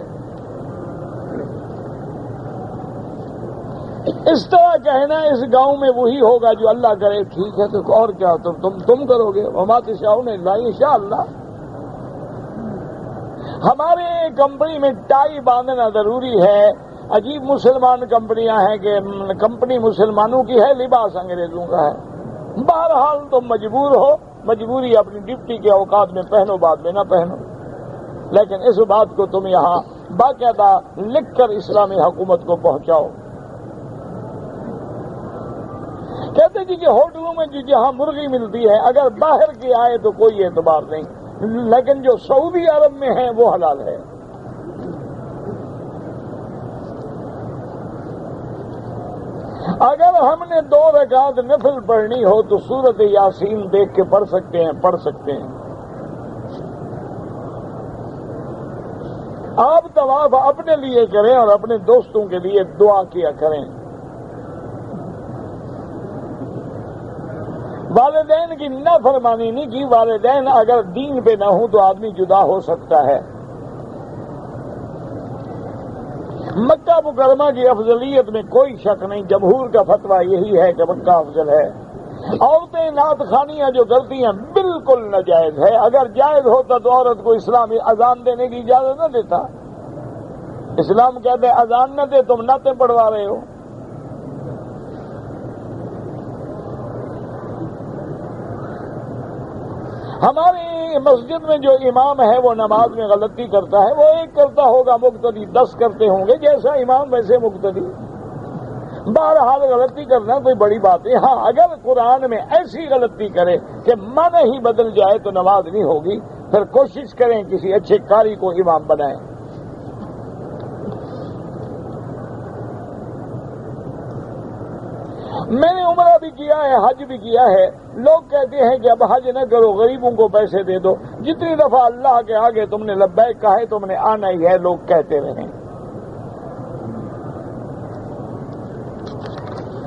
اس طرح کہنا اس گاؤں میں وہی ہوگا جو اللہ کرے، ٹھیک ہے تو اور کیا تم کرو گے، وما تشاءون الا ان شاء اللہ۔ ہمارے کمپنی میں ٹائی باندھنا ضروری ہے، عجیب مسلمان کمپنیاں ہیں کہ کمپنی مسلمانوں کی ہے، لباس انگریزوں کا ہے۔ بہرحال تم مجبور ہو، مجبوری اپنی ڈپٹی کے اوقات میں پہنو، بعد میں نہ پہنو، لیکن اس بات کو تم یہاں باقاعدہ لکھ کر اسلامی حکومت کو پہنچاؤ۔ کہتے جی کہ ہوٹلوں میں جہاں مرغی ملتی ہے اگر باہر کی آئے تو کوئی اعتبار نہیں، لیکن جو سعودی عرب میں ہے وہ حلال ہے۔ اگر ہم نے 2 رکعت نفل پڑھنی ہو تو سورۃ یاسین دیکھ کے پڑھ سکتے ہیں۔ آپ طواف اپنے لیے کریں اور اپنے دوستوں کے لیے دعا کیا کریں۔ والدین کی نافرمانی نہیں کی، والدین اگر دین پہ نہ ہوں تو آدمی جدا ہو سکتا ہے۔ مکہ مکرمہ کی افضلیت میں کوئی شک نہیں، جمہور کا فتویٰ یہی ہے کہ مکہ افضل ہے۔ عورتیں نعت خوانیاں جو کرتی ہیں بالکل ناجائز ہے، اگر جائز ہوتا تو عورت کو اسلام اذان دینے کی اجازت نہ دیتا۔ اسلام کہتے اذان نہ دے، تم نعتیں پڑھوا رہے ہو۔ ہماری مسجد میں جو امام ہے وہ نماز میں غلطی کرتا ہے، وہ ایک کرتا ہوگا، مقتدی 10 کرتے ہوں گے، جیسا امام ویسے مقتدی۔ بہرحال غلطی کرنا کوئی بڑی بات ہے، ہاں اگر قرآن میں ایسی غلطی کرے کہ معنی ہی بدل جائے تو نماز نہیں ہوگی، پھر کوشش کریں کسی اچھے قاری کو امام بنائیں۔ میں نے عمرہ بھی کیا ہے، حج بھی کیا ہے، لوگ کہتے ہیں کہ اب حج نہ کرو، غریبوں کو پیسے دے دو۔ جتنی دفعہ اللہ کے آگے تم نے لبیک کہا ہے تم نے آنا ہی ہے، لوگ کہتے رہیں۔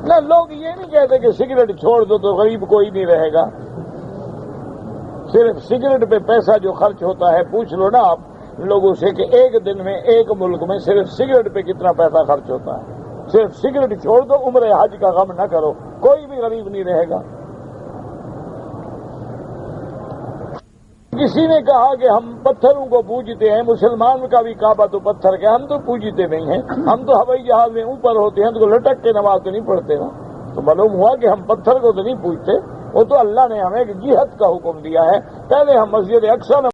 نہ لوگ یہ نہیں کہتے کہ سگریٹ چھوڑ دو تو غریب کوئی نہیں رہے گا۔ صرف سگریٹ پہ پیسہ جو خرچ ہوتا ہے، پوچھ لو نا آپ لوگوں سے کہ ایک دن میں ایک ملک میں صرف سگریٹ پہ کتنا پیسہ خرچ ہوتا ہے. صرف سگریٹ چھوڑ دو، عمر حج کا غم نہ کرو، کوئی بھی غریب نہیں رہے گا. کسی نے کہا کہ ہم پتھروں کو پوجتے ہیں، مسلمان کا بھی کعبہ تو پتھر کا، ہم تو پوجتے نہیں ہیں، ہم تو ہوائی جہاز میں اوپر ہوتے ہیں تو لٹک کے نماز تو نہیں پڑھتے نا. تو معلوم ہوا کہ ہم پتھر کو تو نہیں پوجتے، وہ تو اللہ نے ہمیں ایک جہاد کا حکم دیا ہے. پہلے ہم مسجد اقصی